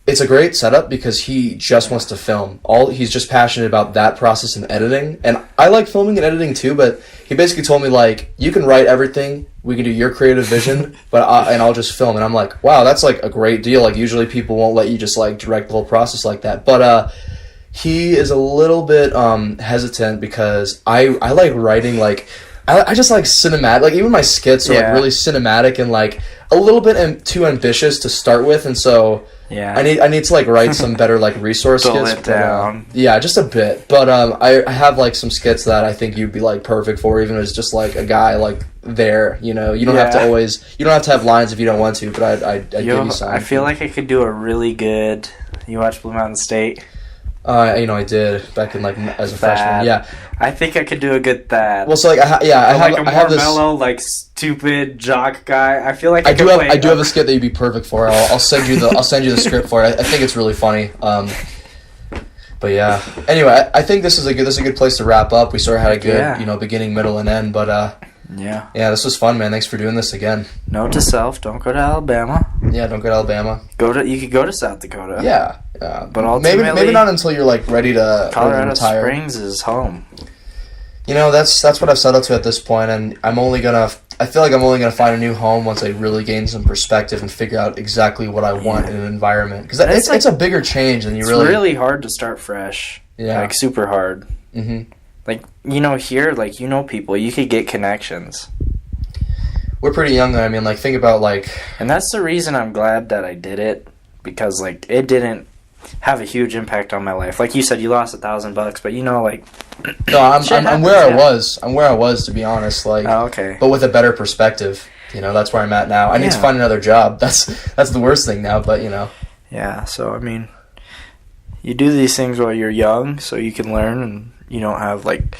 it's a great setup because he just wants to film. He's just passionate about that process and editing. And I like filming and editing too, but he basically told me, like, you can write everything, we can do your creative vision, and I'll just film. And I'm like, wow, that's like a great deal. Like, usually people won't let you just like direct the whole process like that. But he is a little bit hesitant because I like writing, like, I just like cinematic. Like, even my skits are like really cinematic and like a little bit too ambitious to start with, and so I need to like write some better like resource skits. It down. Just a bit. But I have like some skits that I think you'd be like perfect for, even as just like a guy like there. You know, you don't have to have lines if you don't want to. But I'd give you some. I feel like I could do a really good. You watch Blue Mountain State? I did back in like as a freshman. Yeah, I think I could do a good Thad. Well, so like I have this mellow, like stupid jock guy. I feel like I do have a skit that you'd be perfect for. I'll send you the script for it. I think it's really funny. But yeah. Anyway, I think this is a good place to wrap up. We sort of had a good beginning, middle, and end. But yeah, this was fun, man. Thanks for doing this again. Note to self: don't go to Alabama. Yeah, don't go to Alabama. You could go to South Dakota. Yeah. But ultimately, maybe not until you're like ready to Colorado retire. Springs is home. You know, that's what I've settled to at this point, and I feel like I'm only gonna find a new home once I really gain some perspective and figure out exactly what I want in an environment, because it's a bigger change than you really. It's really hard to start fresh. Yeah, like super hard. Mm-hmm. Like, you know, here, like, you know people, you could get connections. We're pretty young though. I mean, like, think about like. And that's the reason I'm glad that I did it, because like it didn't have a huge impact on my life. Like you said, you lost $1,000, but you know, like. No, I'm where I was. I'm where I was, to be honest. Like, okay. But with a better perspective, you know, that's where I'm at now. I need to find another job. That's the worst thing now, but you know. Yeah. So I mean, you do these things while you're young, so you can learn, and you don't have like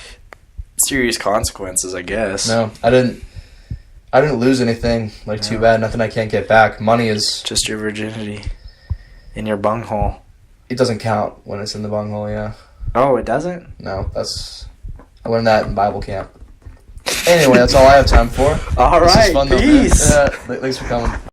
serious consequences, I guess. No, I didn't lose anything, like, too bad. Nothing I can't get back. Money is... Just your virginity in your bunghole. It doesn't count when it's in the bunghole, yeah. Oh, it doesn't? No, that's... I learned that in Bible camp. Anyway, that's all I have time for. All This is right, fun, though, man. peace. Thanks for coming.